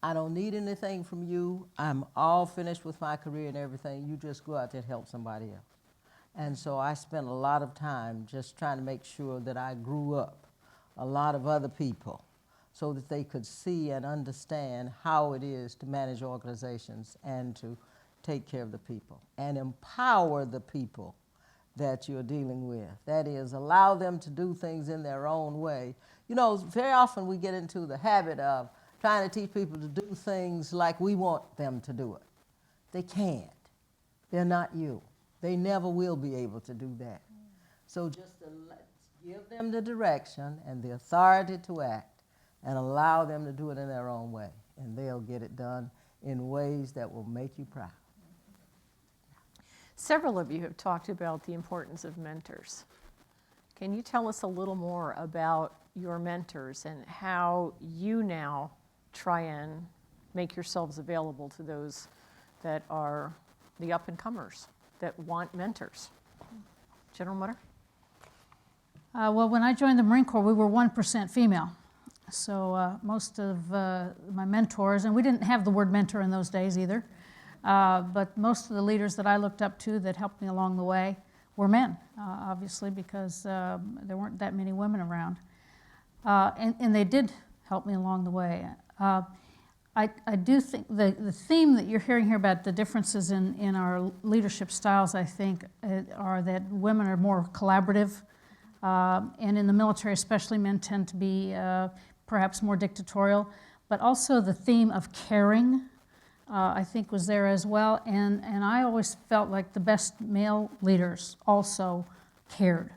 I don't need anything from you. I'm all finished with my career and everything. You just go out there and help somebody else. And so I spent a lot of time just trying to make sure that I grew up a lot of other people so that they could see and understand how it is to manage organizations and to take care of the people and empower the people that you're dealing with. That is, allow them to do things in their own way. You know, very often we get into the habit of trying to teach people to do things like we want them to do it. They can't. They're not you. They never will be able to do that. So just give them the direction and the authority to act and allow them to do it in their own way. And they'll get it done in ways that will make you proud. Several of you have talked about the importance of mentors. Can you tell us a little more about your mentors and how you now try and make yourselves available to those that are the up-and-comers that want mentors? General Mutter? Well, when I joined the Marine Corps, we were 1% female. So most of my mentors, and we didn't have the word mentor in those days either, but most of the leaders that I looked up to that helped me along the way were men, obviously, because there weren't that many women around. And they did help me along the way. I do think the theme that you're hearing here about the differences in our leadership styles, I think, are that women are more collaborative, and in the military especially, men tend to be perhaps more dictatorial, but also the theme of caring, I think, was there as well, and I always felt like the best male leaders also cared.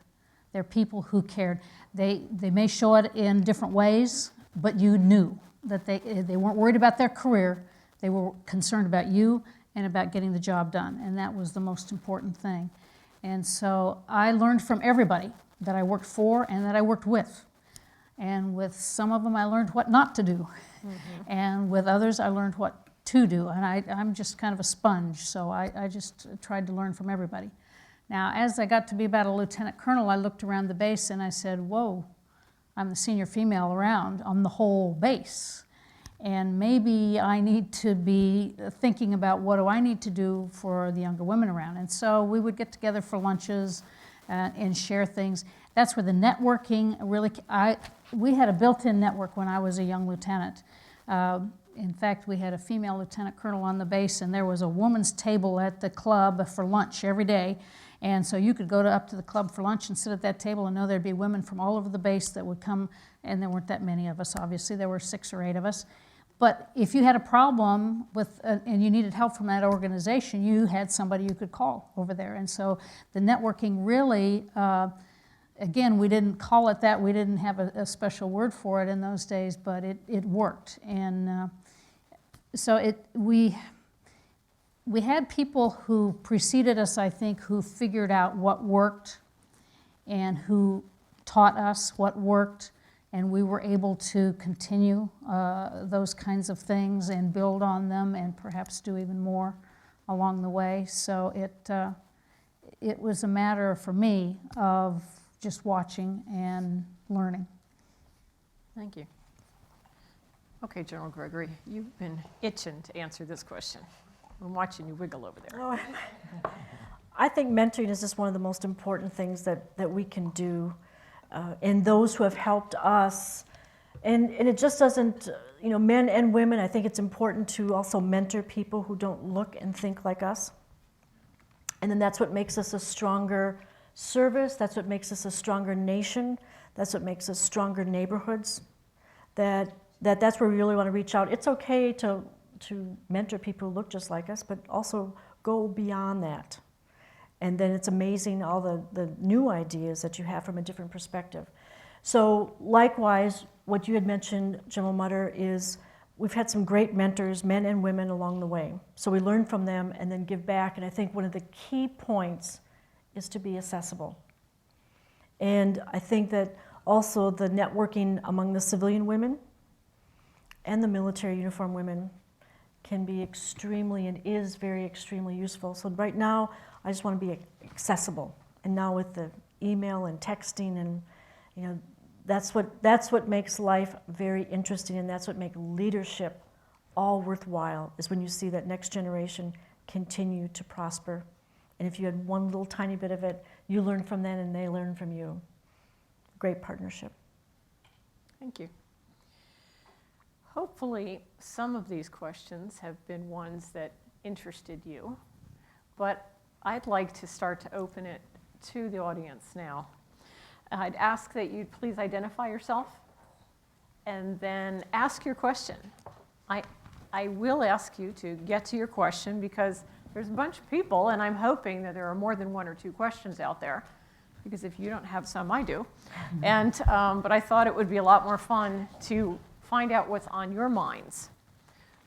They're people who cared. They may show it in different ways, but you knew that they weren't worried about their career. They were concerned about you and about getting the job done, and that was the most important thing. And so I learned from everybody that I worked for and that I worked with. And with some of them I learned what not to do. Mm-hmm. And with others I learned what to do. And I'm just kind of a sponge, so I just tried to learn from everybody. Now, as I got to be about a lieutenant colonel, I looked around the base and I said, whoa, I'm the senior female around on the whole base. And maybe I need to be thinking about what do I need to do for the younger women around. And so we would get together for lunches and share things. That's where the networking really, we had a built-in network when I was a young lieutenant. In fact, we had a female lieutenant colonel on the base, and there was a woman's table at the club for lunch every day. And so you could go up to the club for lunch and sit at that table and know there'd be women from all over the base that would come, and there weren't that many of us, obviously. There were 6 or 8 of us. But if you had a problem with, and you needed help from that organization, you had somebody you could call over there. And so the networking really, again, we didn't call it that. We didn't have a special word for it in those days, but it worked. And so we had people who preceded us, I think, who figured out what worked and who taught us what worked, and we were able to continue those kinds of things and build on them and perhaps do even more along the way. So it was a matter for me of just watching and learning. Thank you. Okay, General Gregory, you've been itching to answer this question. I'm watching you wiggle over there. Oh, I think mentoring is just one of the most important things that we can do in those who have helped us. And it just doesn't, men and women, I think it's important to also mentor people who don't look and think like us. And then that's what makes us a stronger service. That's what makes us a stronger nation. That's what makes us stronger neighborhoods. That's where we really want to reach out. It's okay to to mentor people who look just like us, but also go beyond that. And then it's amazing all the new ideas that you have from a different perspective. So likewise, what you had mentioned, General Mutter, is we've had some great mentors, men and women, along the way. So we learn from them and then give back. And I think one of the key points is to be accessible. And I think that also the networking among the civilian women and the military uniform women can be extremely and is very extremely useful. So right now, I just want to be accessible. And now with the email and texting and, you know, that's what makes life very interesting, and that's what makes leadership all worthwhile, is when you see that next generation continue to prosper. And if you had one little tiny bit of it, you learn from them and they learn from you. Great partnership. Thank you. Hopefully, some of these questions have been ones that interested you, but I'd like to start to open it to the audience now. I'd ask that you please identify yourself and then ask your question. I will ask you to get to your question because there's a bunch of people, and I'm hoping that there are more than one or two questions out there, because if you don't have some, I do. And, but I thought it would be a lot more fun to find out what's on your minds.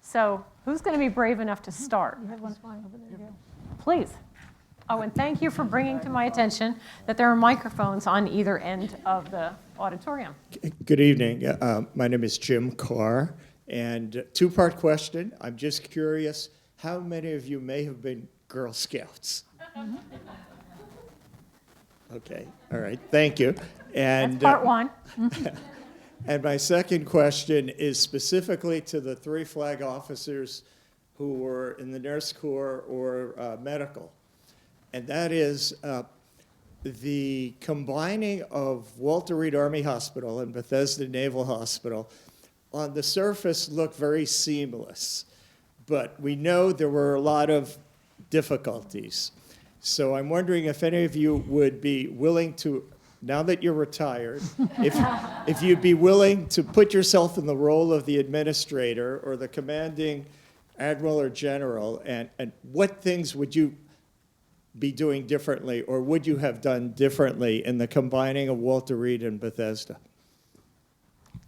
So who's going to be brave enough to start? You have one over there. Please. Oh, and thank you for bringing to my attention that there are microphones on either end of the auditorium. Good evening. My name is Jim Carr, and two-part question. I'm just curious, how many of you may have been Girl Scouts? Okay, all right, thank you. And, that's part one. And my second question is specifically to the three flag officers who were in the Nurse Corps or medical. And that is the combining of Walter Reed Army Hospital and Bethesda Naval Hospital on the surface looked very seamless. But we know there were a lot of difficulties. So I'm wondering if any of you would be willing to, now that you're retired, if you'd be willing to put yourself in the role of the administrator or the commanding admiral or general, and what things would you be doing differently, or would you have done differently in the combining of Walter Reed and Bethesda?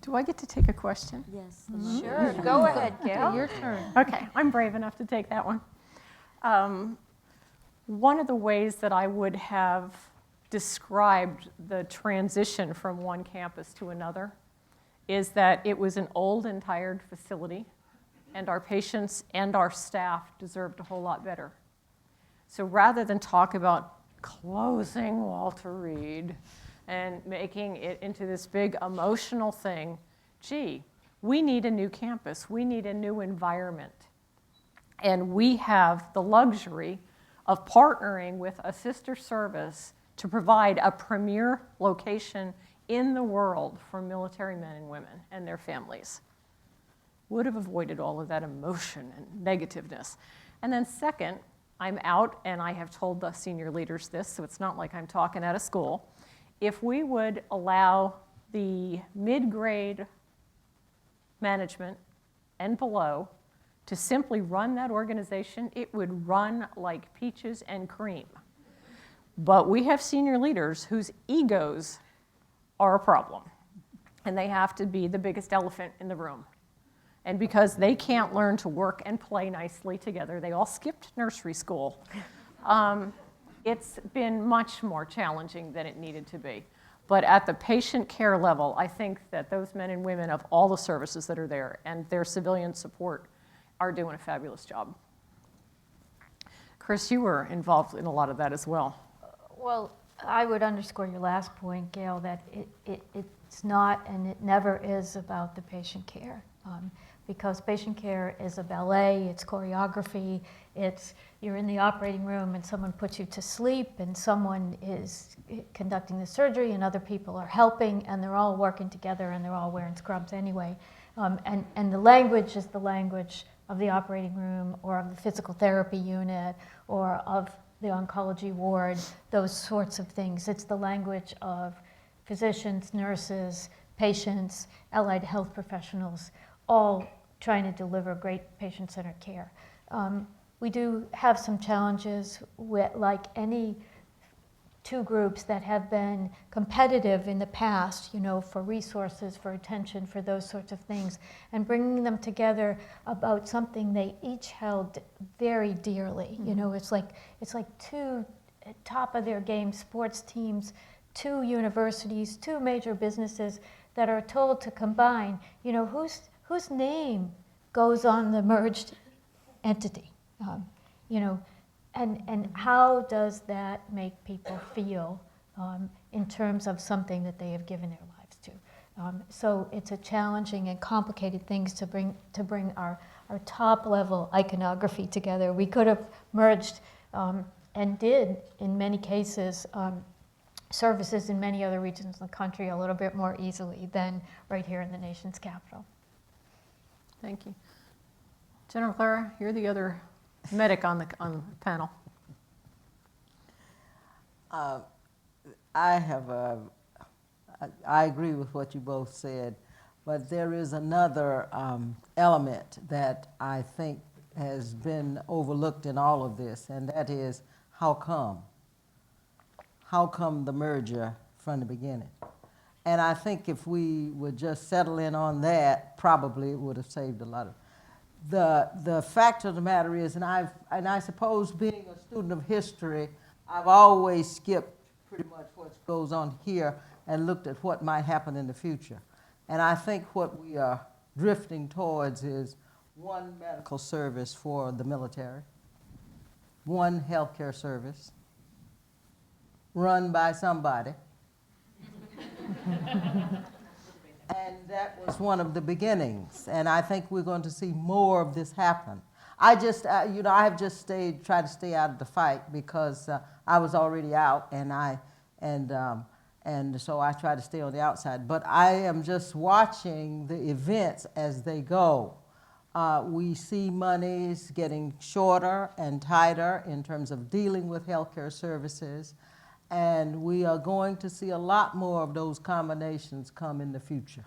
Do I get to take a question? Yes. Sure, go ahead, Gail. Your turn. Okay, I'm brave enough to take that one. One of the ways that I would have described the transition from one campus to another is that it was an old and tired facility, and our patients and our staff deserved a whole lot better. So rather than talk about closing Walter Reed and making it into this big emotional thing, gee, we need a new campus. We need a new environment. And we have the luxury of partnering with a sister service to provide a premier location in the world for military men and women and their families. Would have avoided all of that emotion and negativeness. And then second, I'm out, and I have told the senior leaders this, so it's not like I'm talking out of school. If we would allow the mid-grade management and below to simply run that organization, it would run like peaches and cream. But we have senior leaders whose egos are a problem, and they have to be the biggest elephant in the room. And because they can't learn to work and play nicely together, they all skipped nursery school. It's been much more challenging than it needed to be. But at the patient care level, I think that those men and women of all the services that are there and their civilian support are doing a fabulous job. Chris, you were involved in a lot of that as well. Well, I would underscore your last point, Gail, that it's not and it never is about the patient care. Because patient care is a ballet, it's choreography, it's you're in the operating room and someone puts you to sleep and someone is conducting the surgery and other people are helping and they're all working together and they're all wearing scrubs anyway. And the language is the language of the operating room or of the physical therapy unit or of the oncology ward, those sorts of things. It's the language of physicians, nurses, patients, allied health professionals, all trying to deliver great patient-centered care. We do have some challenges with, like any two groups that have been competitive in the past, you know, for resources, for attention, for those sorts of things, and bringing them together about something they each held very dearly. You know, it's like two top of their game sports teams, two universities, two major businesses that are told to combine. You know, whose name goes on the merged entity? You know, and how does that make people feel in terms of something that they have given their lives to? So it's a challenging and complicated things to bring our top level iconography together. We could have merged and did in many cases services in many other regions of the country a little bit more easily than right here in the nation's capital. Thank you. General Clara, you're the other medic on the panel. I agree with what you both said, but there is another element that I think has been overlooked in all of this, and that is how come? How come the merger from the beginning? And I think if we would just settle in on that, probably it would have saved a lot of. The fact of the matter is, and I suppose being a student of history, I've always skipped pretty much what goes on here and looked at what might happen in the future. And I think what we are drifting towards is one medical service for the military, one healthcare service, run by somebody. And that was one of the beginnings. And I think we're going to see more of this happen. I just, you know, I have just tried to stay out of the fight because I was already out, and so I try to stay on the outside. But I am just watching the events as they go. We see monies getting shorter and tighter in terms of dealing with healthcare services. And we are going to see a lot more of those combinations come in the future.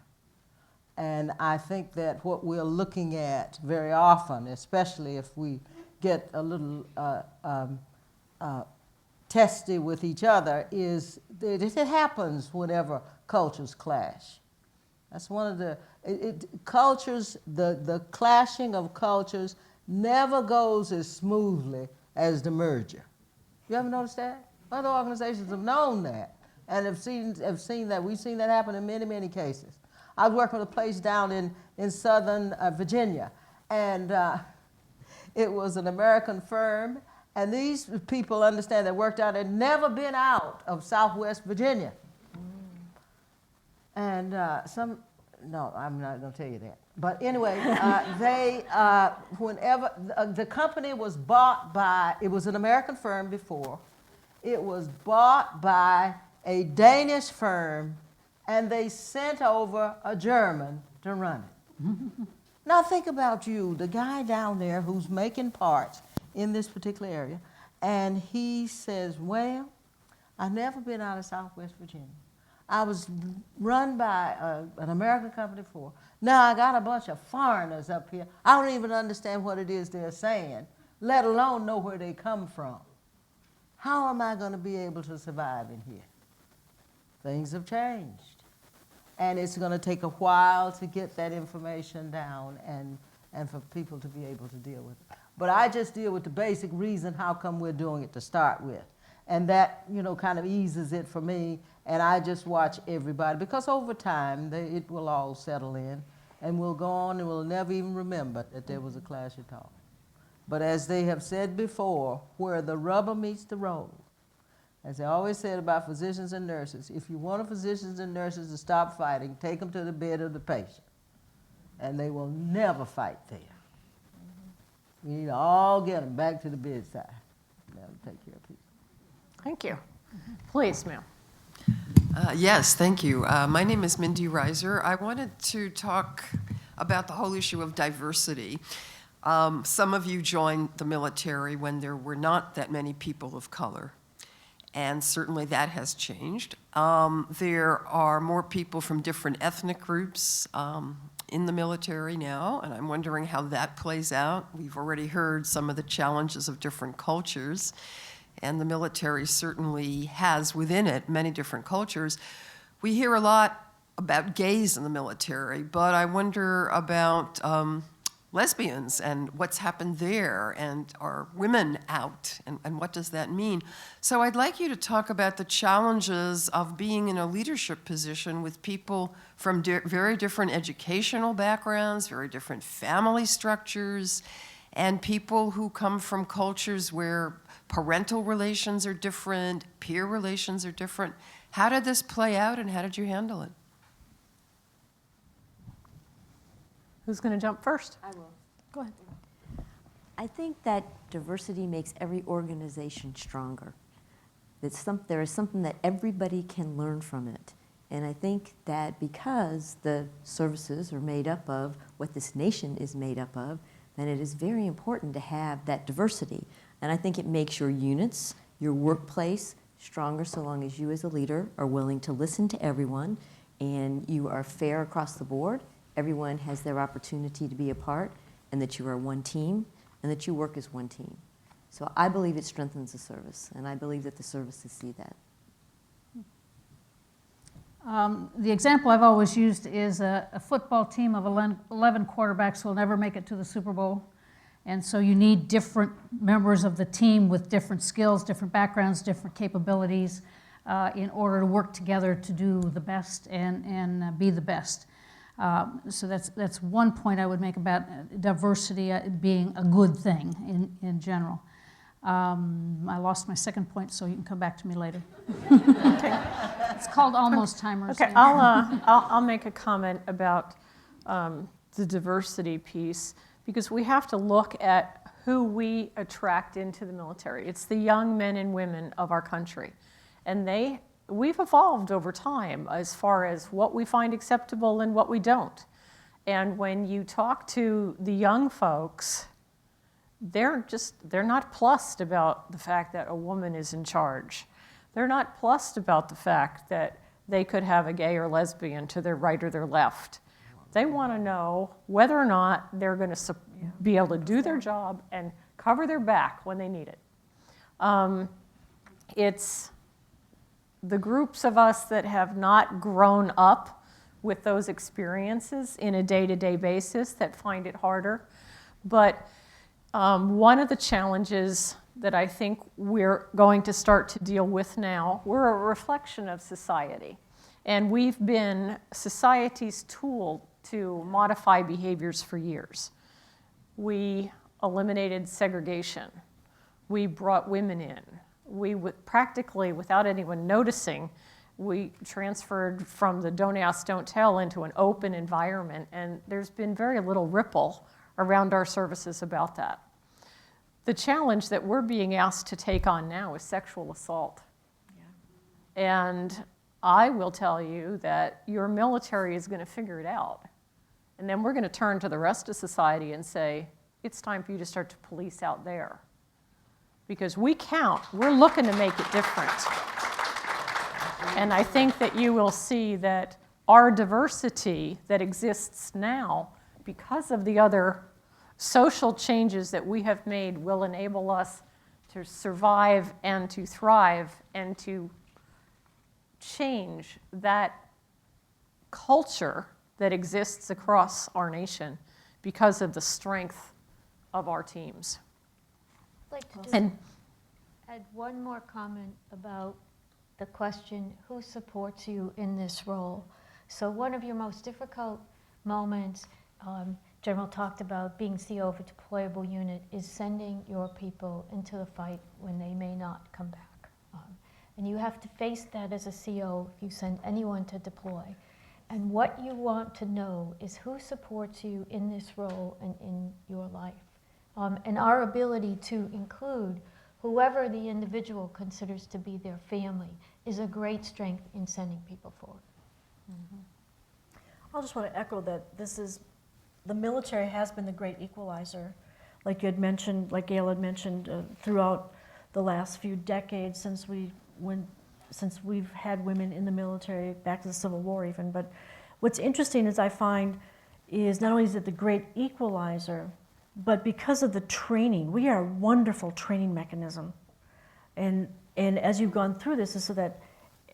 And I think that what we're looking at very often, especially if we get a little testy with each other, is that it happens whenever cultures clash. That's one of the, cultures, the clashing of cultures never goes as smoothly as the merger. You ever notice that? Other organizations have known that and have seen that. We've seen that happen in many, many cases. I was working with a place down in southern Virginia, and it was an American firm, and these people, understand, that worked out, had never been out of Southwest Virginia. And no, I'm not going to tell you that. But anyway, whenever the company was bought by, it was an American firm before, it was bought by a Danish firm, and they sent over a German to run it. Now think about you, the guy down there who's making parts in this particular area, and he says, well, I've never been out of Southwest Virginia. I was run by an American company before. Now I got a bunch of foreigners up here. I don't even understand what it is they're saying, let alone know where they come from. How am I going to be able to survive in here? Things have changed. And it's going to take a while to get that information down and for people to be able to deal with it. But I just deal with the basic reason how come we're doing it to start with. And that, you know, kind of eases it for me. And I just watch everybody, because over time it will all settle in, and we'll go on and we'll never even remember that there was a clash at all. But as they have said before, where the rubber meets the road, as they always said about physicians and nurses, if you want physicians and nurses to stop fighting, take them to the bed of the patient, and they will never fight there. We need to all get them back to the bedside. That'll take care of people. Thank you. Please, ma'am. Yes, thank you. My name is Mindy Reiser. I wanted to talk about the whole issue of diversity. Some of you joined the military when there were not that many people of color, and certainly that has changed. There are more people from different ethnic groups in the military now, and I'm wondering how that plays out. We've already heard some of the challenges of different cultures, and the military certainly has within it many different cultures. We hear a lot about gays in the military, but I wonder about lesbians and what's happened there, and are women out, and what does that mean? So I'd like you to talk about the challenges of being in a leadership position with people from very different educational backgrounds, very different family structures, and people who come from cultures where parental relations are different, peer relations are different. How did this play out, and how did you handle it? Who's going to jump first? I will. Go ahead. I think that diversity makes every organization stronger. There is something that everybody can learn from it. And I think that because the services are made up of what this nation is made up of, then it is very important to have that diversity. And I think it makes your units, your workplace, stronger so long as you as a leader are willing to listen to everyone and you are fair across the board. Everyone has their opportunity to be a part, and that you are one team, and that you work as one team. So I believe it strengthens the service, and I believe that the services see that. The example I've always used is a football team of 11 quarterbacks will never make it to the Super Bowl. And so you need different members of the team with different skills, different backgrounds, different capabilities in order to work together to do the best and be the best. So that's one point I would make about diversity being a good thing in general. I lost my second point, so you can come back to me later. Okay. It's called Almost Timers. Okay, I'll make a comment about the diversity piece, because we have to look at who we attract into the military. It's the young men and women of our country. And we've evolved over time as far as what we find acceptable and what we don't. And when you talk to the young folks, they're not plussed about the fact that a woman is in charge. They're not plussed about the fact that they could have a gay or lesbian to their right or their left. They want to know whether or not they're going to be able to do their job and cover their back when they need it. It's the groups of us that have not grown up with those experiences in a day-to-day basis that find it harder. But one of the challenges that I think we're going to start to deal with now, we're a reflection of society. And we've been society's tool to modify behaviors for years. We eliminated segregation. We brought women in. We practically, without anyone noticing, we transferred from the don't ask, don't tell into an open environment, and there's been very little ripple around our services about that. The challenge that we're being asked to take on now is sexual assault. Yeah. And I will tell you that your military is going to figure it out. And then we're going to turn to the rest of society and say, it's time for you to start to police out there. Because we count, we're looking to make it different. And I think that you will see that our diversity that exists now, because of the other social changes that we have made, will enable us to survive and to thrive and to change that culture that exists across our nation because of the strength of our teams. I'd like to just add one more comment about the question, who supports you in this role? So one of your most difficult moments, General talked about being CO of a deployable unit, is sending your people into the fight when they may not come back. And you have to face that as a CO if you send anyone to deploy. And what you want to know is who supports you in this role and in your life. And our ability to include whoever the individual considers to be their family is a great strength in sending people forward. I just want to echo that the military has been the great equalizer, like you had mentioned, like Gail had mentioned, throughout the last few decades since we've had women in the military, back to the Civil War even. But what's interesting is I find is not only is it the great equalizer, but because of the training, we are a wonderful training mechanism. And as you've gone through this, is so that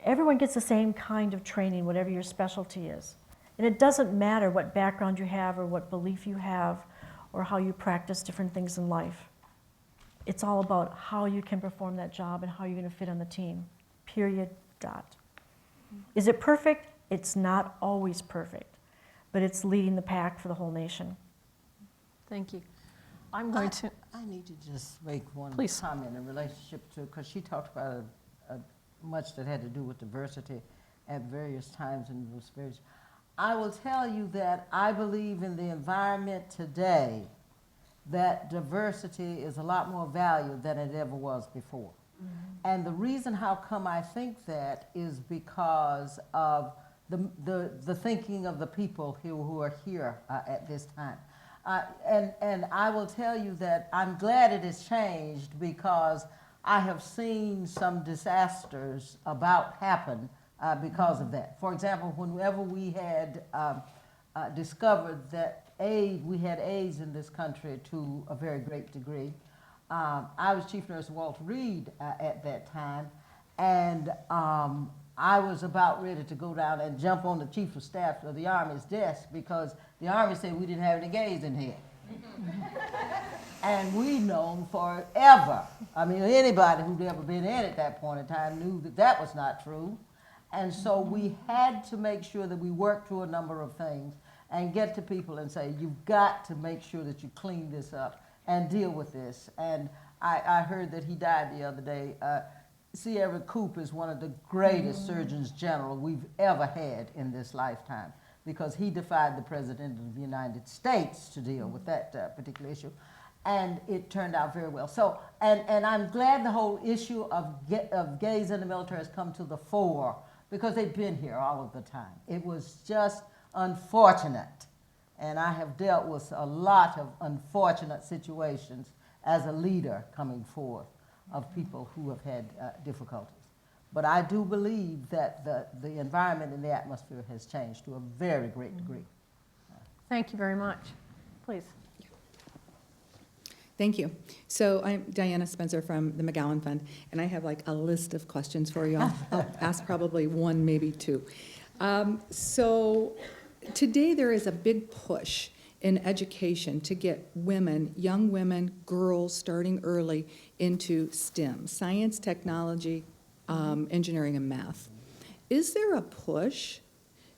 everyone gets the same kind of training, whatever your specialty is. And it doesn't matter what background you have or what belief you have or how you practice different things in life. It's all about how you can perform that job and how you're going to fit on the team. Period. Dot. Is it perfect? It's not always perfect, but it's leading the pack for the whole nation. Thank you. I'm going to, I need to just make one Please. comment in relationship to, because she talked about much that had to do with diversity at various times and was very. I will tell you that I believe in the environment today that diversity is a lot more valued than it ever was before. And the reason how come I think that is because of the thinking of the people who are here at this time. And I will tell you that I'm glad it has changed because I have seen some disasters about happen because of that. For example, whenever we had discovered that we had AIDS in this country to a very great degree, I was chief nurse of Walter Reed at that time, and I was about ready to go down and jump on the chief of staff of the Army's desk because the Army said we didn't have any gays in here. And we'd known forever. I mean, anybody who'd ever been in at that point in time knew that that was not true. And so we had to make sure that we worked through a number of things and get to people and say, you've got to make sure that you clean this up and deal with this. And I heard that he died the other day. C. Everett Koop is one of the greatest surgeons general we've ever had in this lifetime because he defied the President of the United States to deal with that particular issue. And it turned out very well. So, and I'm glad the whole issue of gays in the military has come to the fore because they've been here all of the time. It was just unfortunate. And I have dealt with a lot of unfortunate situations as a leader coming forth of people who have had difficulties. But I do believe that the environment and the atmosphere has changed to a very great degree. thank you very much. Please. Thank you. So I'm Diana Spencer from the McGowan Fund, and I have like a list of questions for you. I'll ask probably one, maybe two. So today there is a big push in education to get women, young women, girls, starting early into STEM, science, technology, engineering, and math. Is there a push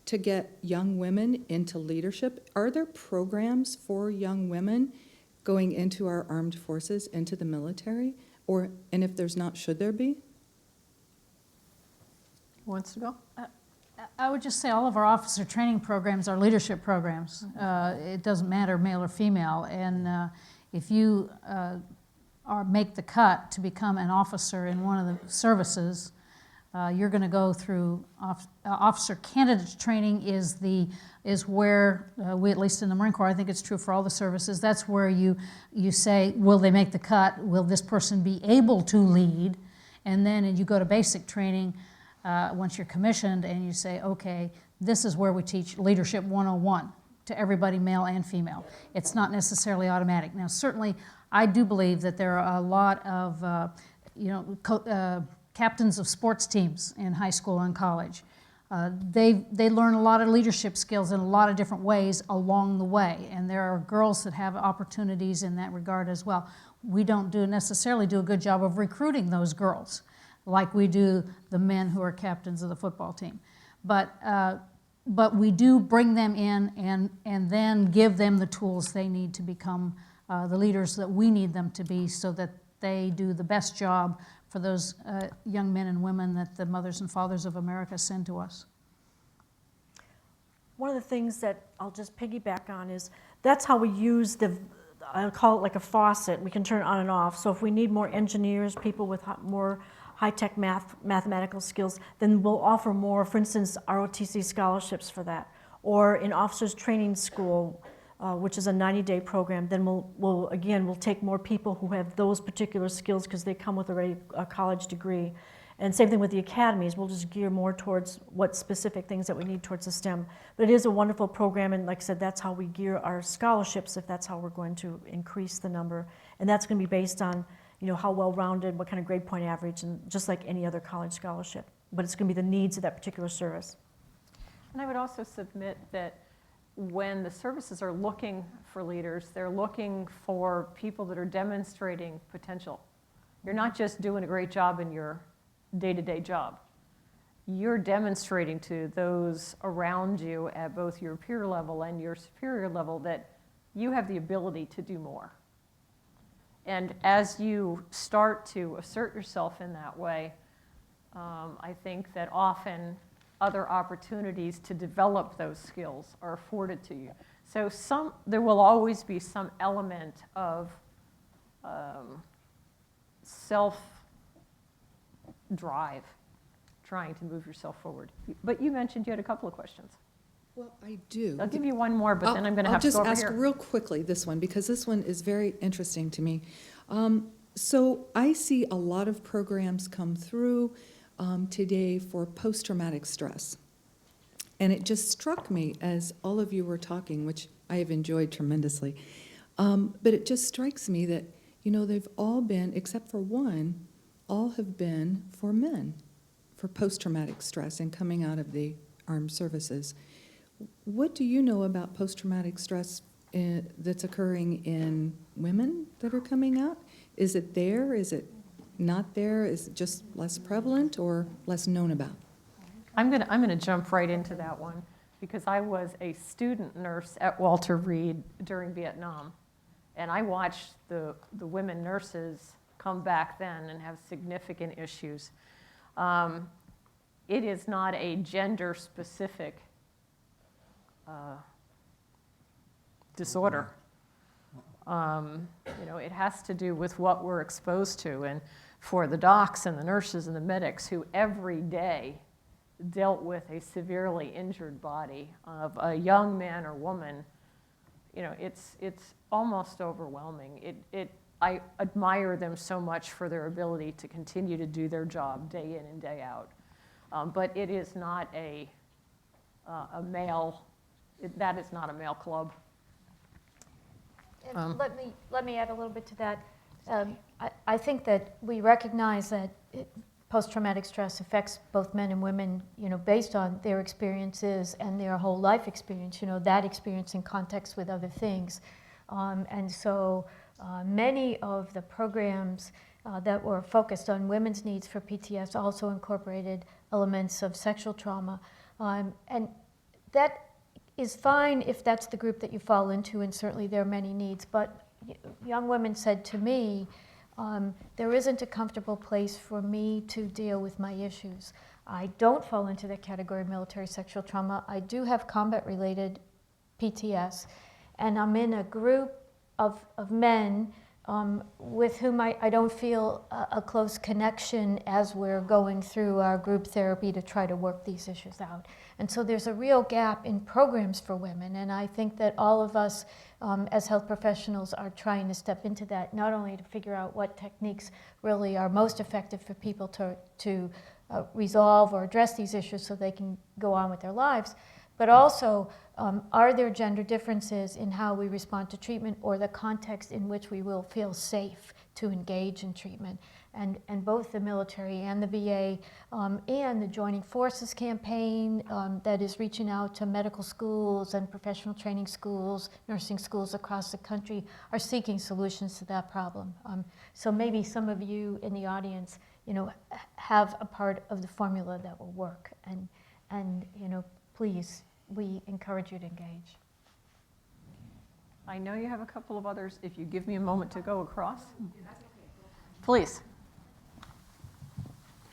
to get young women into leadership? Are there programs for young women going into our armed forces, into the military? And if there's not, should there be? Who wants to go? I would just say all of our officer training programs are leadership programs. It doesn't matter male or female. And if you make the cut to become an officer in one of the services, you're going to go through officer candidate training is where we, at least in the Marine Corps, I think it's true for all the services, that's where you say, will they make the cut? Will this person be able to lead? And then you go to basic training once you're commissioned and you say, okay, this is where we teach Leadership 101 to everybody, male and female. It's not necessarily automatic. Now, certainly, I do believe that there are a lot of, captains of sports teams in high school and college. They learn a lot of leadership skills in a lot of different ways along the way, and there are girls that have opportunities in that regard as well. We don't necessarily do a good job of recruiting those girls like we do the men who are captains of the football team. But we do bring them in and then give them the tools they need to become the leaders that we need them to be so that they do the best job for those young men and women that the mothers and fathers of America send to us. One of the things that I'll just piggyback on is that's how we use I'll call it like a faucet. We can turn it on and off. So if we need more engineers, people with more high-tech mathematical skills, then we'll offer more, for instance, ROTC scholarships for that. Or in officers training school, which is a 90-day program, then we'll take more people who have those particular skills because they come with already a college degree. And same thing with the academies, we'll just gear more towards what specific things that we need towards the STEM. But it is a wonderful program, and like I said, that's how we gear our scholarships, if that's how we're going to increase the number. And that's going to be based on, you know, how well-rounded, what kind of grade point average, and just like any other college scholarship. But it's going to be the needs of that particular service. And I would also submit that when the services are looking for leaders, they're looking for people that are demonstrating potential. You're not just doing a great job in your day-to-day job. You're demonstrating to those around you at both your peer level and your superior level that you have the ability to do more. And as you start to assert yourself in that way, I think that often other opportunities to develop those skills are afforded to you. So there will always be some element of self-drive, trying to move yourself forward. But you mentioned you had a couple of questions. Well, I do. I'll give you one more, but then I'm going to have to go over I'll just here. ask real quickly this one, because this one is very interesting to me. So I see a lot of programs come through today for post-traumatic stress. And it just struck me as all of you were talking, which I have enjoyed tremendously. But it just strikes me that, you know, they've all been, except for one, all have been for men, for post-traumatic stress and coming out of the armed services. What do you know about post-traumatic stress that's occurring in women that are coming out? Is it there? Is it not there? Is it just less prevalent or less known about? I'm going to jump right into that one because I was a student nurse at Walter Reed during Vietnam, and I watched the women nurses come back then and have significant issues. It is not a gender-specific disorder. You know, it has to do with what we're exposed to, and for the docs and the nurses and the medics who every day dealt with a severely injured body of a young man or woman, you know, it's almost overwhelming. I admire them so much for their ability to continue to do their job day in and day out. But it is not a male, that is not a male club. And let me add a little bit to that. I think that we recognize that post-traumatic stress affects both men and women, you know, based on their experiences and their whole life experience, you know, that experience in context with other things. And so many of the programs that were focused on women's needs for PTS also incorporated elements of sexual trauma. And that is fine if that's the group that you fall into, and certainly there are many needs. But young women said to me, there isn't a comfortable place for me to deal with my issues. I don't fall into the category of military sexual trauma. I do have combat-related PTS, and I'm in a group of men with whom I don't feel a close connection as we're going through our group therapy to try to work these issues out. And so there's a real gap in programs for women, and I think that all of us as health professionals are trying to step into that, not only to figure out what techniques really are most effective for people to resolve or address these issues so they can go on with their lives, but also are there gender differences in how we respond to treatment or the context in which we will feel safe to engage in treatment. And both the military and the VA and the Joining Forces campaign that is reaching out to medical schools and professional training schools, nursing schools across the country are seeking solutions to that problem. So maybe some of you in the audience, you know, have a part of the formula that will work. And you know, please, we encourage you to engage. I know you have a couple of others. If you give me a moment to go across. Please.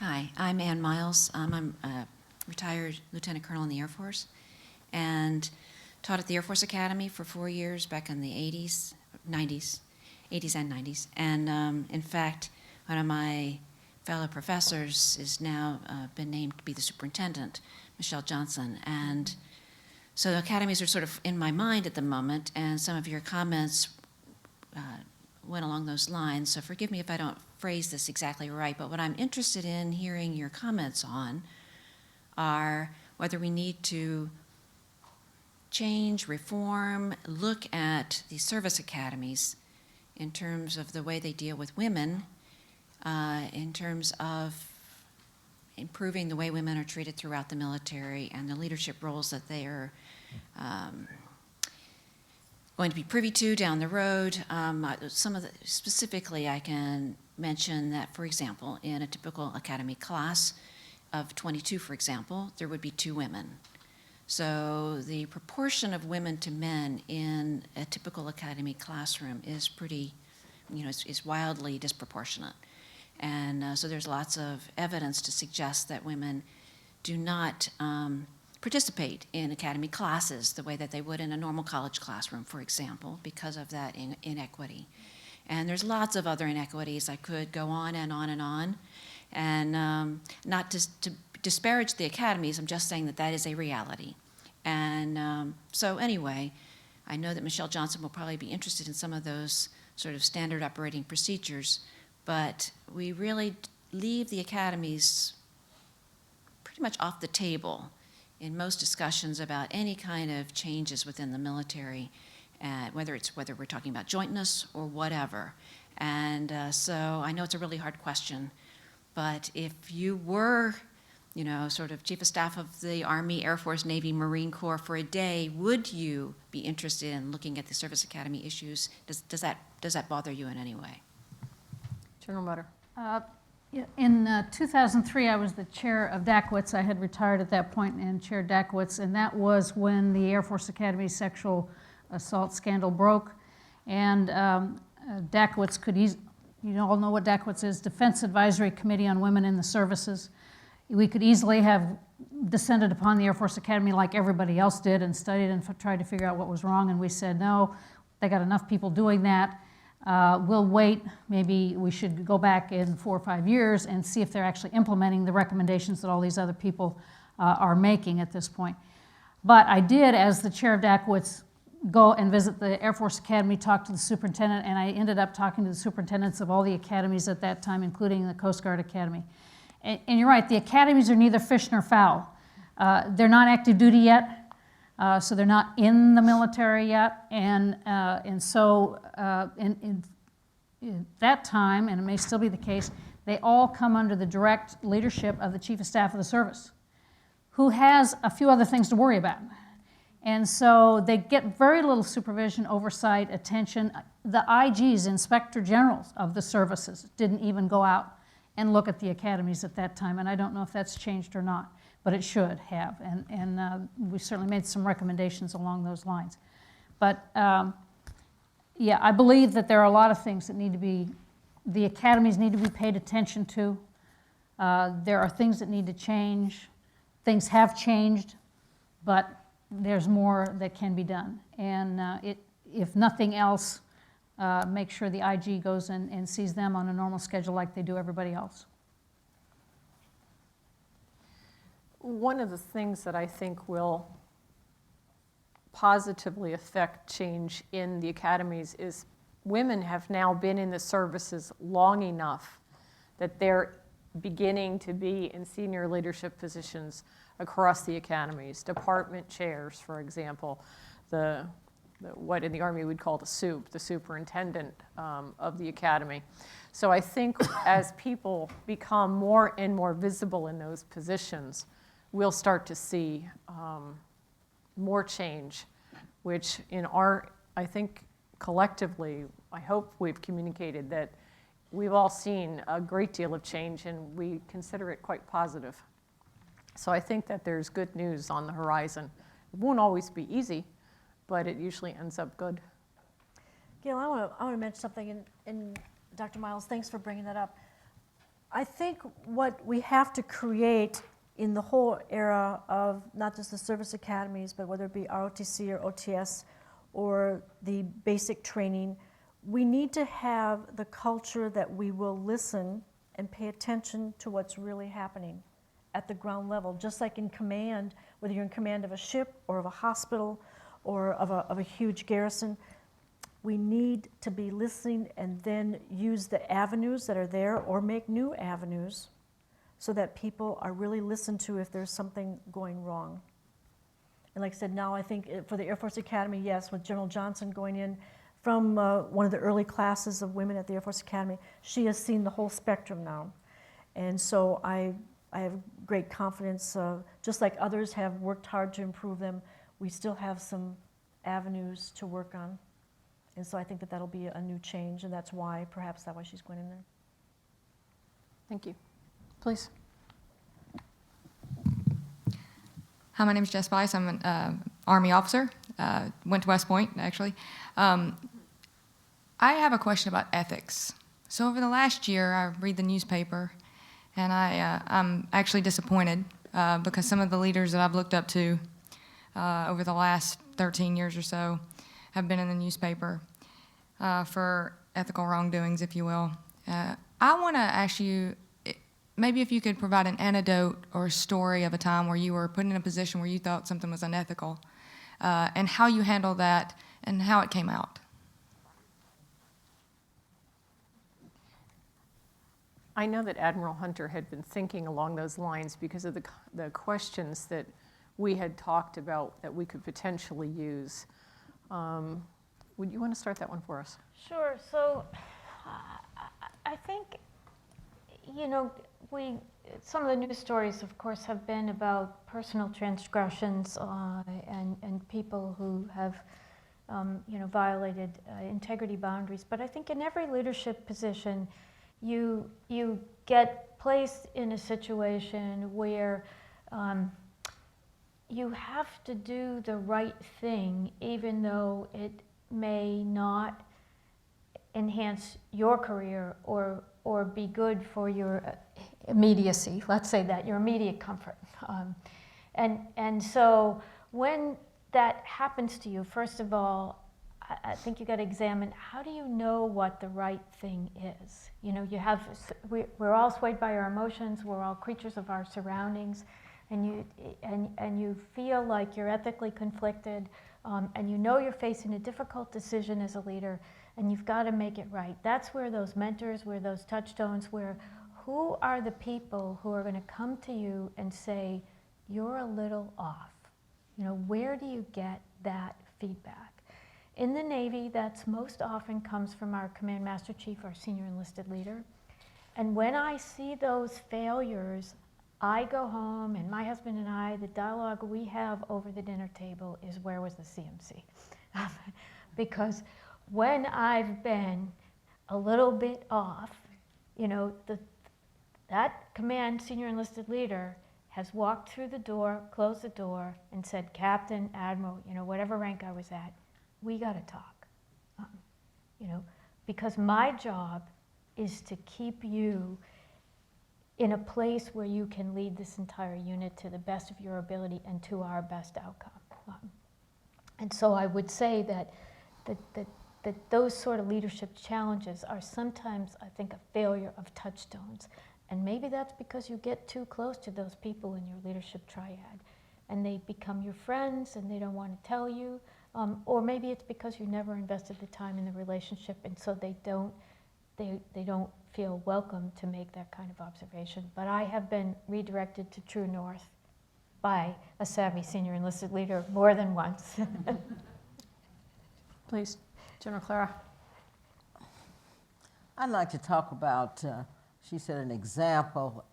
Hi, I'm Ann Miles. I'm a retired lieutenant colonel in the Air Force and taught at the Air Force Academy for 4 years back in the 80s and 90s. And in fact, one of my fellow professors is now been named to be the superintendent, Michelle Johnson. And so the academies are sort of in my mind at the moment, and some of your comments went along those lines, so forgive me if I don't phrase this exactly right, but what I'm interested in hearing your comments on are whether we need to change, reform, look at the service academies in terms of the way they deal with women, in terms of improving the way women are treated throughout the military and the leadership roles that they are going to be privy to down the road. Specifically, I can mention that, for example, in a typical academy class of 22, for example, there would be 2 women. So the proportion of women to men in a typical academy classroom is pretty, is wildly disproportionate. And so there's lots of evidence to suggest that women do not participate in academy classes the way that they would in a normal college classroom, for example, because of that inequity. And there's lots of other inequities. I could go on and on and on. And not to disparage the academies, I'm just saying that that is a reality. And so anyway, I know that Michelle Johnson will probably be interested in some of those sort of standard operating procedures, but we really leave the academies pretty much off the table in most discussions about any kind of changes within the military, whether we're talking about jointness or whatever. And so I know it's a really hard question, but if you were, sort of Chief of Staff of the Army, Air Force, Navy, Marine Corps for a day, would you be interested in looking at the Service Academy issues? Does that bother you in any way? General Mutter. In 2003, I was the chair of DACWITS. I had retired at that point and chaired DACWITS, and that was when the Air Force Academy sexual assault scandal broke. And DACWITS could you all know what DACWITS is, Defense Advisory Committee on Women in the Services. We could easily have descended upon the Air Force Academy like everybody else did and studied and tried to figure out what was wrong, and we said, no, they got enough people doing that. We'll wait. Maybe we should go back in 4 or 5 years and see if they're actually implementing the recommendations that all these other people are making at this point. But I did, as the chair of DACWITS, go and visit the Air Force Academy, talk to the superintendent, and I ended up talking to the superintendents of all the academies at that time, including the Coast Guard Academy. And you're right, the academies are neither fish nor fowl. They're not active duty yet, so they're not in the military yet, and so in that time, and it may still be the case, they all come under the direct leadership of the Chief of Staff of the Service, who has a few other things to worry about. And so they get very little supervision, oversight, attention. The IGs, Inspector Generals of the services, didn't even go out and look at the academies at that time, and I don't know if that's changed or not, but it should have, and we certainly made some recommendations along those lines. But yeah, I believe that there are a lot of things that the academies need to be paid attention to. There are things that need to change. Things have changed, but there's more that can be done. And if nothing else, make sure the IG goes and sees them on a normal schedule like they do everybody else. One of the things that I think will positively affect change in the academies is women have now been in the services long enough that they're beginning to be in senior leadership positions across the academies, department chairs, for example, what in the Army we'd call the SOUP, the superintendent of the academy. So I think as people become more and more visible in those positions, we'll start to see more change, which I think collectively, I hope we've communicated that we've all seen a great deal of change and we consider it quite positive. So I think that there's good news on the horizon. It won't always be easy, but it usually ends up good. Gail, I want to mention something, and Dr. Miles, thanks for bringing that up. I think what we have to create in the whole era of not just the service academies, but whether it be ROTC or OTS or the basic training, we need to have the culture that we will listen and pay attention to what's really happening at the ground level. Just like in command, whether you're in command of a ship or of a hospital or of a huge garrison, we need to be listening and then use the avenues that are there or make new avenues so that people are really listened to if there's something going wrong. And like I said, now I think for the Air Force Academy, yes, with General Johnson going in from one of the early classes of women at the Air Force Academy, she has seen the whole spectrum now. And so I have great confidence, just like others have worked hard to improve them, we still have some avenues to work on. And so I think that that'll be a new change, and that's why, perhaps that's why she's going in there. Thank you. Please. Hi, my name is Jess Bice. I'm an Army officer. Went to West Point, actually. I have a question about ethics. So over the last year, I read the newspaper, and I'm actually disappointed because some of the leaders that I've looked up to over the last 13 years or so have been in the newspaper for ethical wrongdoings, if you will. I want to ask you, maybe if you could provide an anecdote or a story of a time where you were put in a position where you thought something was unethical, and how you handled that and how it came out. I know that Admiral Hunter had been thinking along those lines because of the questions that we had talked about that we could potentially use. Would you want to start that one for us? Sure. So I think, some of the news stories, of course, have been about personal transgressions and people who have, violated integrity boundaries. But I think in every leadership position, you get placed in a situation where you have to do the right thing, even though it may not enhance your career or be good for your immediacy. Let's say that, your immediate comfort. And so when that happens to you, first of all, I think you got to examine, how do you know what the right thing is? We're all swayed by our emotions. We're all creatures of our surroundings, and you feel like you're ethically conflicted, and you're facing a difficult decision as a leader, and you've got to make it right. That's where those mentors, where those touchstones, who are the people who are going to come to you and say, you're a little off? Where do you get that feedback? In the Navy, that's most often comes from our Command Master Chief, our senior enlisted leader. And when I see those failures, I go home, and my husband and I, the dialogue we have over the dinner table is, where was the CMC? Because when I've been a little bit off, that command senior enlisted leader has walked through the door, closed the door, and said, Captain, Admiral, whatever rank I was at, we got to talk, because my job is to keep you in a place where you can lead this entire unit to the best of your ability and to our best outcome. And so I would say that those sort of leadership challenges are sometimes, I think, a failure of touchstones. And maybe that's because you get too close to those people in your leadership triad, and they become your friends and they don't want to tell you. Or maybe it's because you never invested the time in the relationship, and so they don't feel welcome to make that kind of observation. But I have been redirected to true north by a savvy senior enlisted leader more than once. Please, General Clara. I'd like to talk about, she said, an example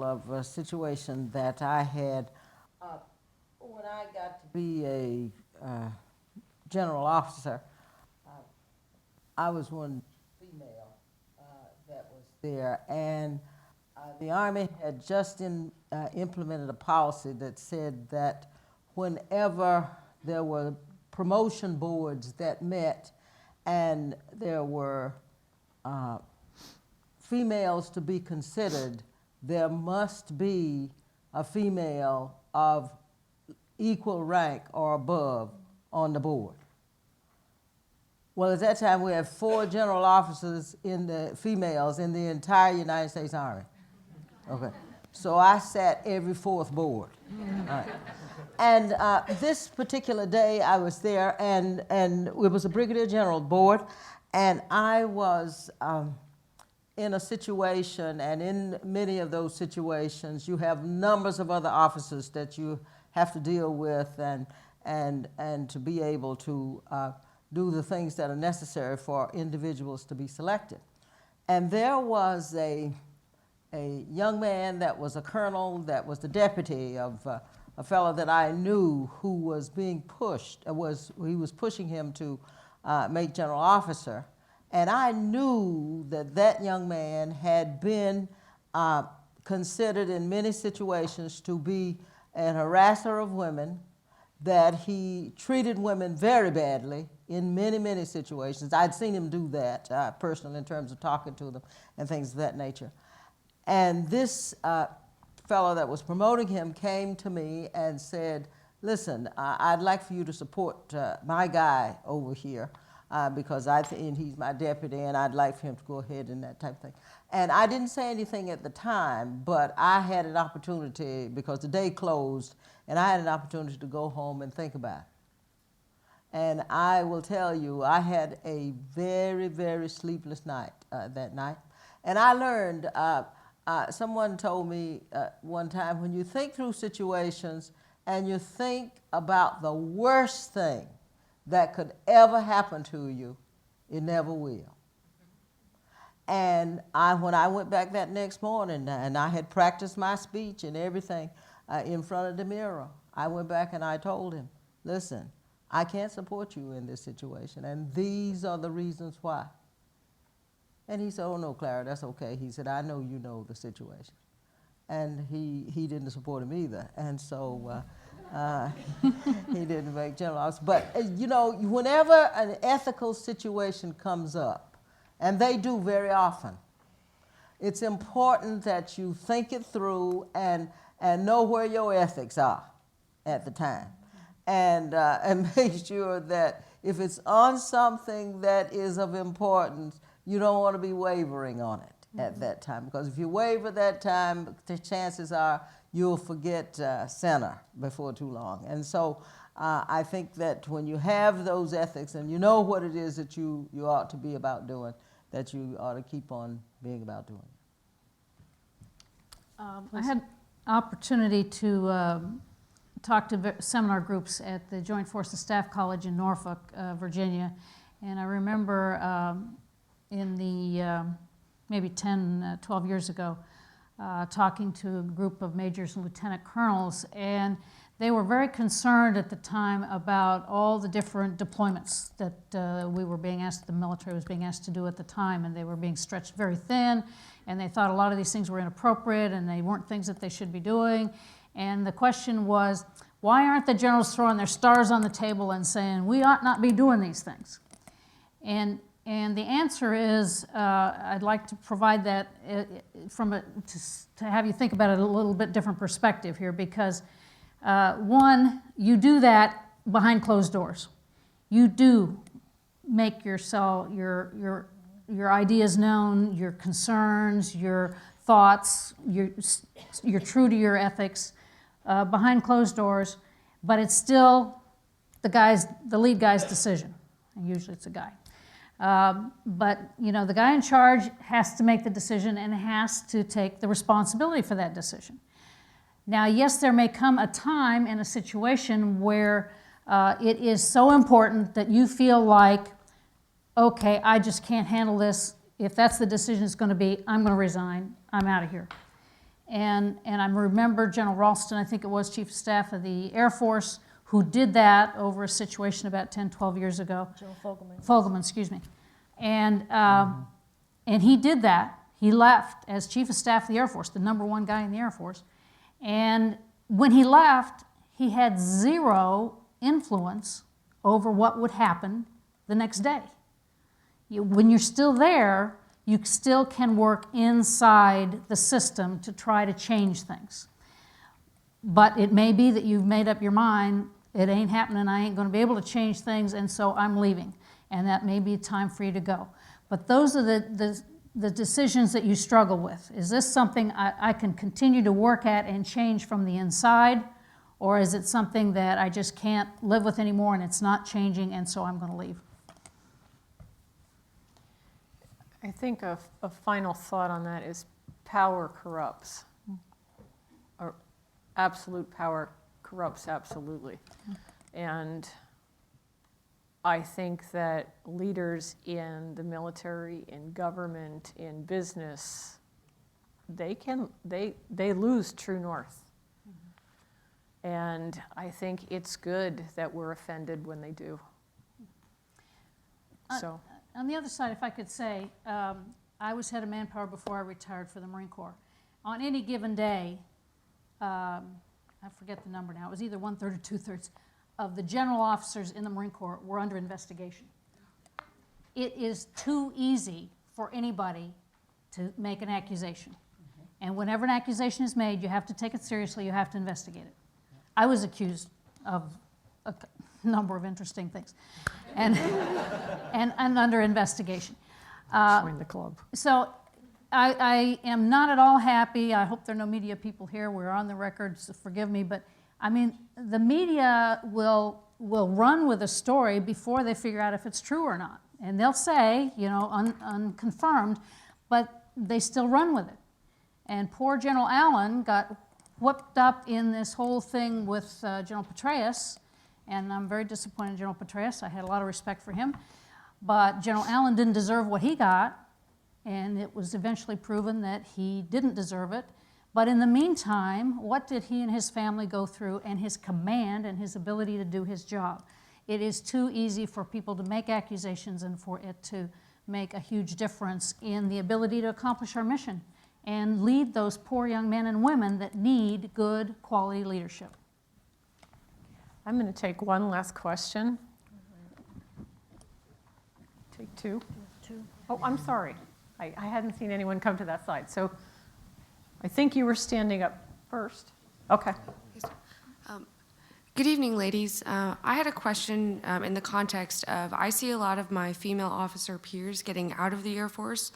of a situation that I had when I got to be a general officer. I was one female that was there, and the Army had just implemented a policy that said that whenever there were promotion boards that met and there were females to be considered, there must be a female of equal rank or above on the board. Well, at that time, we had 4 general officers females in the entire United States Army. Okay. So I sat every 4th board. All right. And this particular day I was there, and it was a Brigadier General board, and I was in a situation, and in many of those situations, you have numbers of other officers that you have to deal with, and to be able to do the things that are necessary for individuals to be selected. And there was a young man that was a colonel, that was the deputy of a fellow that I knew who was being pushed, he was pushing him to make general officer. And I knew that that young man had been considered in many situations to be an harasser of women, that he treated women very badly in many, many situations. I'd seen him do that personally in terms of talking to them and things of that nature. And this fellow that was promoting him came to me and said, listen, I'd like for you to support my guy over here because and he's my deputy, and I'd like for him to go ahead and that type of thing. And I didn't say anything at the time, but I had an opportunity, because the day closed, and I had an opportunity to go home and think about it. And I will tell you, I had a very, very sleepless night that night. And I learned, someone told me one time, when you think through situations and you think about the worst thing that could ever happen to you, it never will. And when I went back that next morning, and I had practiced my speech and everything in front of the mirror, I went back and I told him, listen, I can't support you in this situation, and these are the reasons why. And he said, oh no, Clara, that's okay. He said, I know you know the situation. And he didn't support him either. And so he didn't make general officer. But you know, whenever an ethical situation comes up, and they do very often, it's important that you think it through and know where your ethics are at the time. And make sure that if it's on something that is of importance, you don't want to be wavering on it at that time. Because if you waver that time, the chances are you'll forget center before too long. And so I think that when you have those ethics and you know what it is that you ought to be about doing, that you ought to keep on being about doing it. I had opportunity to talk to seminar groups at the Joint Forces Staff College in Norfolk, Virginia, and I remember in the maybe 10, 12 years ago, talking to a group of majors and lieutenant colonels, and they were very concerned at the time about all the different deployments that the military was being asked to do at the time, and they were being stretched very thin, and they thought a lot of these things were inappropriate and they weren't things that they should be doing. And the question was, why aren't the generals throwing their stars on the table and saying, we ought not be doing these things? And the answer is, I'd like to provide that to have you think about it a little bit different perspective here, because one, you do that behind closed doors. You do make your ideas known, your concerns, your thoughts, you're true to your ethics behind closed doors, but it's still the lead guy's decision. And usually it's a guy. But you know, the guy in charge has to make the decision and has to take the responsibility for that decision. Now, yes, there may come a time in a situation where it is so important that you feel like, okay, I just can't handle this. If that's the decision it's going to be, I'm going to resign. I'm out of here. And I remember General Ralston, I think it was Chief of Staff of the Air Force, who did that over a situation about 10, 12 years ago. General Fogelman. Fogelman, excuse me. And he did that. He left as Chief of Staff of the Air Force, the #1 guy in the Air Force. And when he left, he had zero influence over what would happen the next day. When you're still there, you still can work inside the system to try to change things. But it may be that you've made up your mind, it ain't happening, I ain't going to be able to change things, and so I'm leaving. And that may be time for you to go. But those are the decisions that you struggle with. Is this something I can continue to work at and change from the inside, Or is it something that I just can't live with anymore and it's not changing and so I'm going to leave? I think a final thought on that is power corrupts. Or absolute power corrupts absolutely. And I think that leaders in the military, in government, in business, they lose true north. And I think it's good that we're offended when they do. So. On the other side, if I could say, I was head of manpower before I retired for the Marine Corps. On any given day, I forget the number now, it was either 1/3 or 2/3 of the general officers in the Marine Corps were under investigation. It is too easy for anybody to make an accusation. And whenever an accusation is made, you have to take it seriously, you have to investigate it. I was accused of a number of interesting things and under investigation. Join the club. So I am not at all happy. I hope there are no media people here. We're on the record, so forgive me. But I mean, the media will run with a story before they figure out if it's true or not. And they'll say, you know, unconfirmed, but they still run with it. And poor General Allen got whipped up in this whole thing with General Petraeus. And I'm very disappointed in General Petraeus. I had a lot of respect for him. But General Allen didn't deserve what he got. And it was eventually proven that he didn't deserve it. But in the meantime, what did he and his family go through, and his command and his ability to do his job? It is too easy for people to make accusations and for it to make a huge difference in the ability to accomplish our mission and lead those poor young men and women that need good quality leadership. I'm going to take one last question. Take two. Oh, I'm sorry. I hadn't seen anyone come to that side. So I think you were standing up first. Okay. Good evening, ladies. I had a question in the context of I see a lot of my female officer peers getting out of the Air Force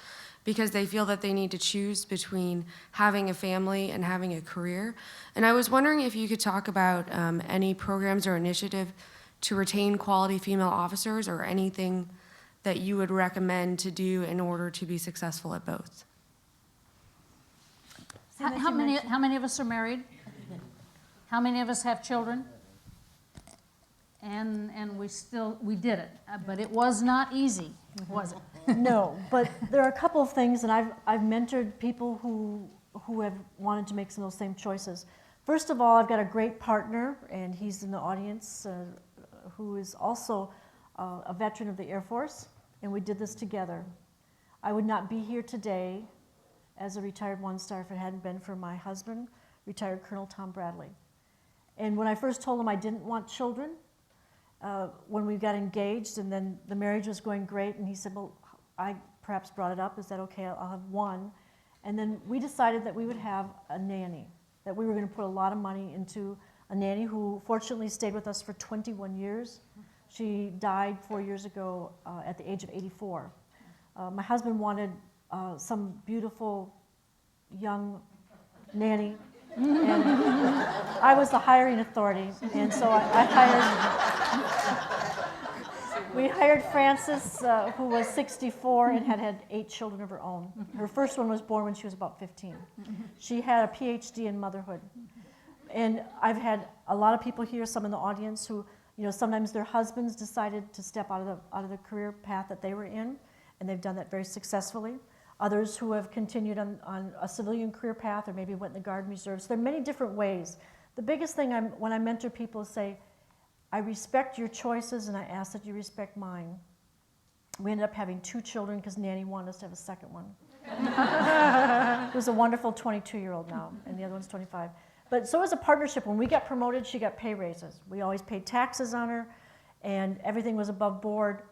because they feel that they need to choose between having a family and having a career. And I was wondering if you could talk about any programs or initiative to retain quality female officers or anything that you would recommend to do in order to be successful at both. How many of us are married? How many of us have children? And we did it, but it was not easy, was it? No, but there are a couple of things, and I've mentored people who have wanted to make some of those same choices. First of all, I've got a great partner, and he's in the audience, who is also a veteran of the Air Force, and we did this together. I would not be here today as a retired one-star if it hadn't been for my husband, retired Colonel Tom Bradley. And when I first told him I didn't want children, when we got engaged and then the marriage was going great, and he said, well, I perhaps brought it up, is that okay, I'll have one. And then we decided that we would have a nanny, that we were going to put a lot of money into a nanny who fortunately stayed with us for 21 years. She died 4 years ago at the age of 84. My husband wanted some beautiful young nanny, and I was the hiring authority, and so we hired Frances, who was 64 and had 8 children of her own. Her first one was born when she was about 15. She had a PhD in motherhood. And I've had a lot of people here, some in the audience, who, you know, sometimes their husbands decided to step out of the career path that they were in, and they've done that very successfully. Others who have continued on a civilian career path or maybe went in the Guard and Reserves. There are many different ways. The biggest thing when I mentor people is say, I respect your choices and I ask that you respect mine. We ended up having 2 children because Nanny wanted us to have a second one. Who's a wonderful 22-year-old now, and the other one's 25. But so as a partnership, when we got promoted, she got pay raises. We always paid taxes on her, and everything was above board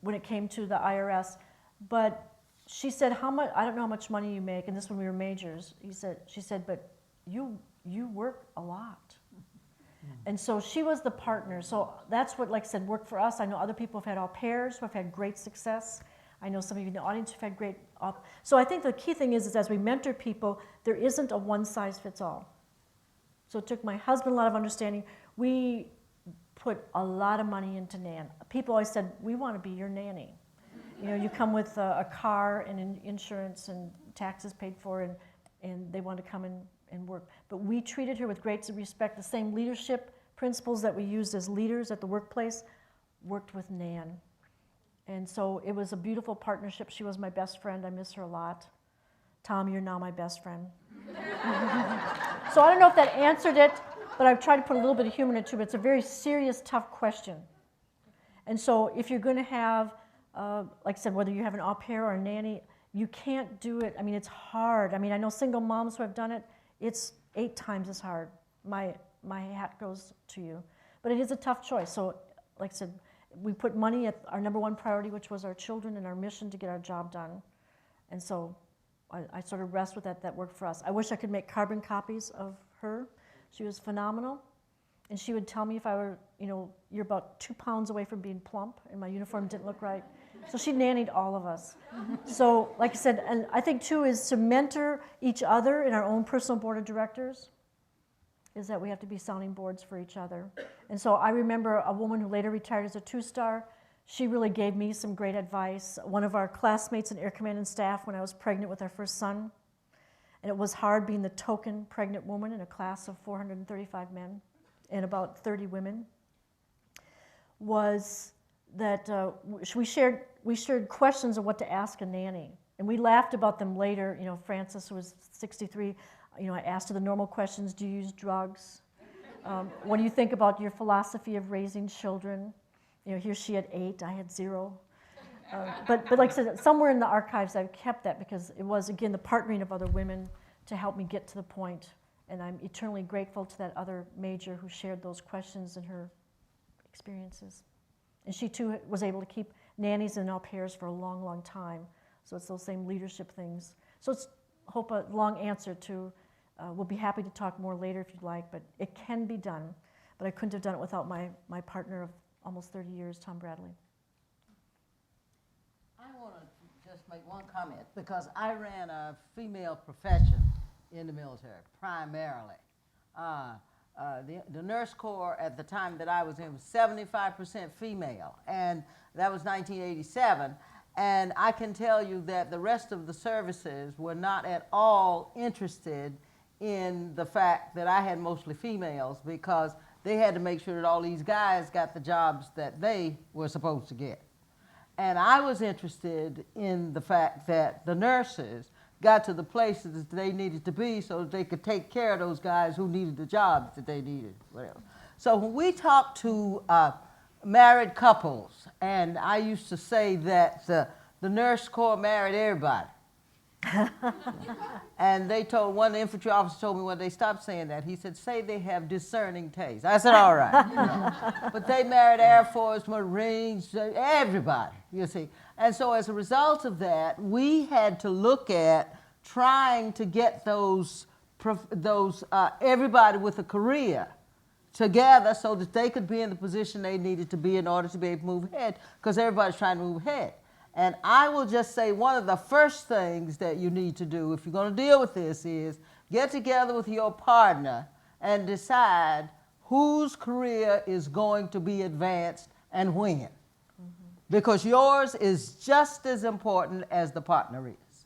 when it came to the IRS. But she said, "How much? I don't know how much money you make." And this when we were majors. She said, "But you work a lot." And so she was the partner. So that's what, like I said, worked for us. I know other people have had au pairs who have had great success. I know some of you in the audience have had great. So I think the key thing is as we mentor people, there isn't a one-size-fits-all. So it took my husband a lot of understanding. We put a lot of money into Nan. People always said, we want to be your nanny. You know, you come with a car and insurance and taxes paid for, and they want to come and work. But we treated her with great respect. The same leadership principles that we used as leaders at the workplace worked with Nan. And so it was a beautiful partnership. She was my best friend. I miss her a lot. Tom, you're now my best friend. So I don't know if that answered it, but I've tried to put a little bit of humor into it. It's a very serious, tough question. And so if you're going to have, like I said, whether you have an au pair or a nanny, you can't do it. I mean, it's hard. I mean, I know single moms who have done it. It's 8 times as hard. My hat goes to you. But it is a tough choice. So, like I said, we put money at our #1 priority, which was our children and our mission to get our job done. And so I sort of rest with that. That worked for us. I wish I could make carbon copies of her. She was phenomenal. And she would tell me if I were, you know, you're about 2 pounds away from being plump, and my uniform didn't look right. So she nannied all of us. So, like I said, and I think, too, is to mentor each other in our own personal board of directors, is that we have to be sounding boards for each other. And so I remember a woman who later retired as a 2-star. She really gave me some great advice. One of our classmates in Air Command and Staff when I was pregnant with our first son, and it was hard being the token pregnant woman in a class of 435 men and about 30 women, was that we shared questions of what to ask a nanny. And we laughed about them later. You know, Frances, who was 63, you know, I asked her the normal questions. Do you use drugs? What do you think about your philosophy of raising children? You know, here she had 8, I had 0. But like I said, somewhere in the archives I've kept that because it was, again, the partnering of other women to help me get to the point. And I'm eternally grateful to that other major who shared those questions and her experiences. And she, too, was able to keep nannies and au pairs for a long, long time. So it's those same leadership things. So it's, hope, a long answer to, we'll be happy to talk more later if you'd like, but it can be done. But I couldn't have done it without my partner of almost 30 years, Tom Bradley. I want to just make one comment because I ran a female profession in the military, primarily. The nurse corps at the time that I was in was 75% female, and that was 1987. And I can tell you that the rest of the services were not at all interested in the fact that I had mostly females because they had to make sure that all these guys got the jobs that they were supposed to get. And I was interested in the fact that the nurses got to the places that they needed to be so that they could take care of those guys who needed the jobs that they needed, whatever. So when we talk to married couples, and I used to say that the nurse corps married everybody. And they told, one of the infantry officers told me when they stopped saying that, he said, say they have discerning taste. I said, all right. You know. But they married Air Force, Marines, everybody, you see. And so as a result of that, we had to look at trying to get those everybody with a career together so that they could be in the position they needed to be in order to be able to move ahead, because everybody's trying to move ahead. And I will just say one of the first things that you need to do if you're going to deal with this is get together with your partner and decide whose career is going to be advanced and when. Mm-hmm. Because yours is just as important as the partner is.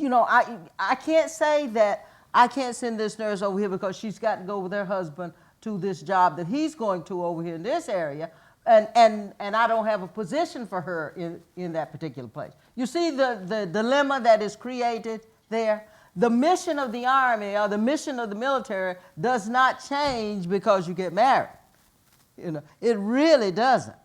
You know, I can't say that I can't send this nurse over here because she's got to go with her husband to this job that he's going to over here in this area. And I don't have a position for her in that particular place. You see the dilemma that is created there? The mission of the Army or the mission of the military does not change because you get married. You know, it really doesn't.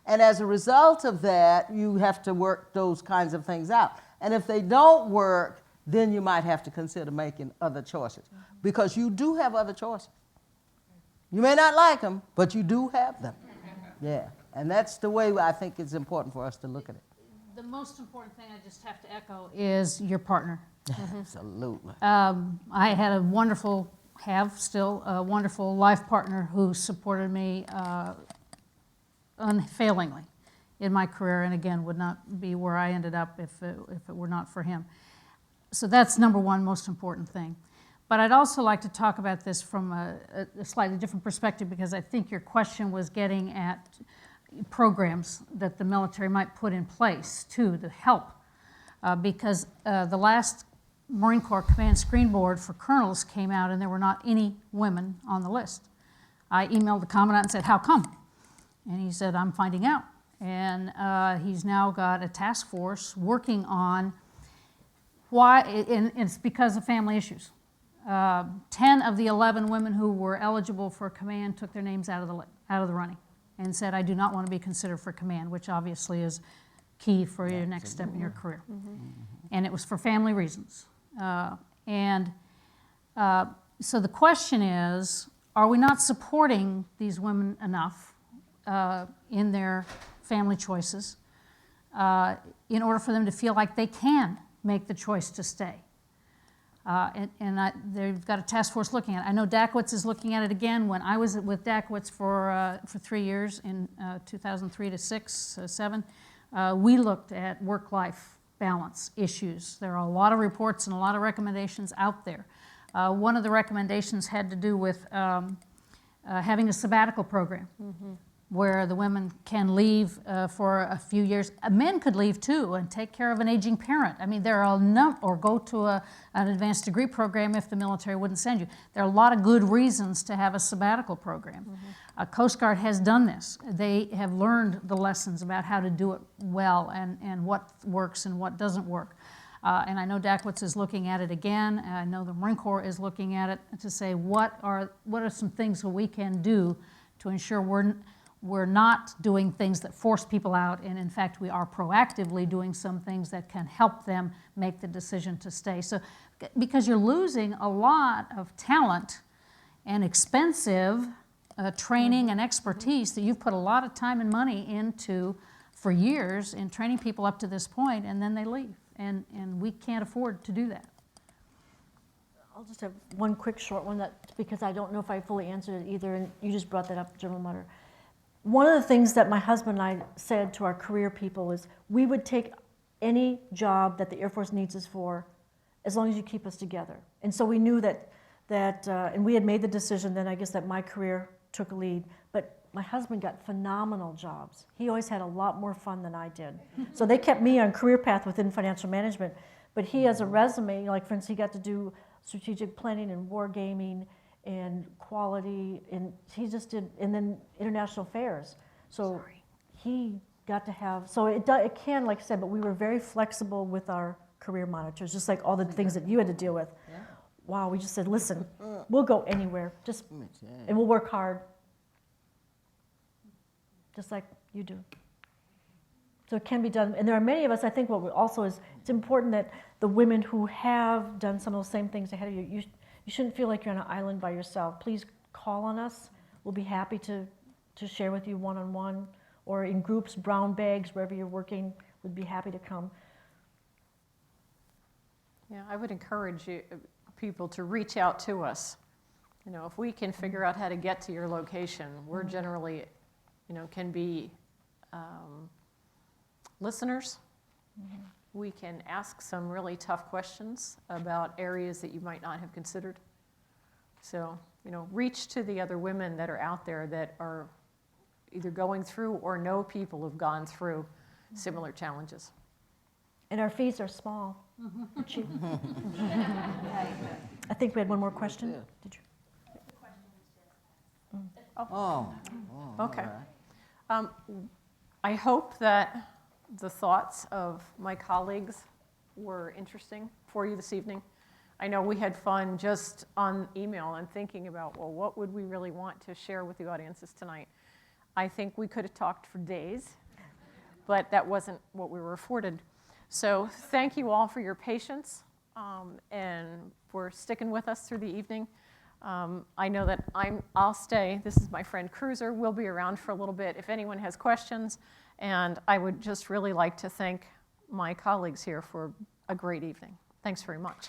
And as a result of that, you have to work those kinds of things out. And if they don't work, then you might have to consider making other choices, because you do have other choices. You may not like them, but you do have them. Yeah, and that's the way I think it's important for us to look at it. The most important thing I just have to echo is your partner. Absolutely. I had a wonderful, still a wonderful life partner who supported me unfailingly in my career, and again, would not be where I ended up if it were not for him. So that's #1 most important thing. But I'd also like to talk about this from a slightly different perspective, because I think your question was getting at programs that the military might put in place too to help. Because the last Marine Corps Command Screen Board for colonels came out and there were not any women on the list. I emailed the commandant and said, how come? And he said, I'm finding out. And he's now got a task force working on why, and it's because of family issues. 10 of the 11 women who were eligible for command took their names out of the running and said, I do not want to be considered for command, which obviously is key for your next step in your career. And it was for family reasons. So the question is, are we not supporting these women enough in their family choices in order for them to feel like they can make the choice to stay? They've got a task force looking at it. I know Dackwitz is looking at it again. When I was with Dackwitz for 3 years in 2003 to 6, 7, we looked at work-life balance issues. There are a lot of reports and a lot of recommendations out there. One of the recommendations had to do with having a sabbatical program where the women can leave for a few years. Men could leave too and take care of an aging parent. I mean, there are or go to an advanced degree program if the military wouldn't send you. There are a lot of good reasons to have a sabbatical program. Coast Guard has done this. They have learned the lessons about how to do it well and what works and what doesn't work. And I know Dackwitz is looking at it again. I know the Marine Corps is looking at it to say what are some things that we can do to ensure we're not doing things that force people out, and in fact we are proactively doing some things that can help them make the decision to stay. So, because you're losing a lot of talent and expensive training and expertise that you've put a lot of time and money into for years in training people up to this point, and then they leave. And we can't afford to do that. I'll just have one quick short one, because I don't know if I fully answered it either, and you just brought that up, General Mutter. One of the things that my husband and I said to our career people is we would take any job that the Air Force needs us for as long as you keep us together. And so we knew that and we had made the decision then, I guess, that my career took a lead. But my husband got phenomenal jobs. He always had a lot more fun than I did. So they kept me on career path within financial management. But he has a resume, like for instance, he got to do strategic planning and war gaming and quality, and he just did, and then international affairs. So he got to have, so it can, like I said, but we were very flexible with our career monitors, just like all the things that you had to deal with. Yeah. Wow, we just said, listen, we'll go anywhere, and we'll work hard, just like you do. So it can be done, and there are many of us, I think what we also is, it's important that the women who have done some of those same things ahead of you, you shouldn't feel like you're on an island by yourself. Please call on us. We'll be happy to share with you one-on-one or in groups, brown bags, wherever you're working, we'd be happy to come. Yeah, I would encourage people to reach out to us. You know, if we can figure out how to get to your location, we're generally, can be listeners. We can ask some really tough questions about areas that you might not have considered. So, reach to the other women that are out there that are either going through or know people who've gone through similar challenges. And our fees are small. Cheap. I think we had one more question. Did you? Okay. I hope that the thoughts of my colleagues were interesting for you this evening. I know we had fun just on email and thinking about, well, what would we really want to share with the audiences tonight? I think we could have talked for days, but that wasn't what we were afforded. So thank you all for your patience and for sticking with us through the evening. I know that I'll stay. This is my friend Cruiser. We'll be around for a little bit if anyone has questions. And I would just really like to thank my colleagues here for a great evening. Thanks very much.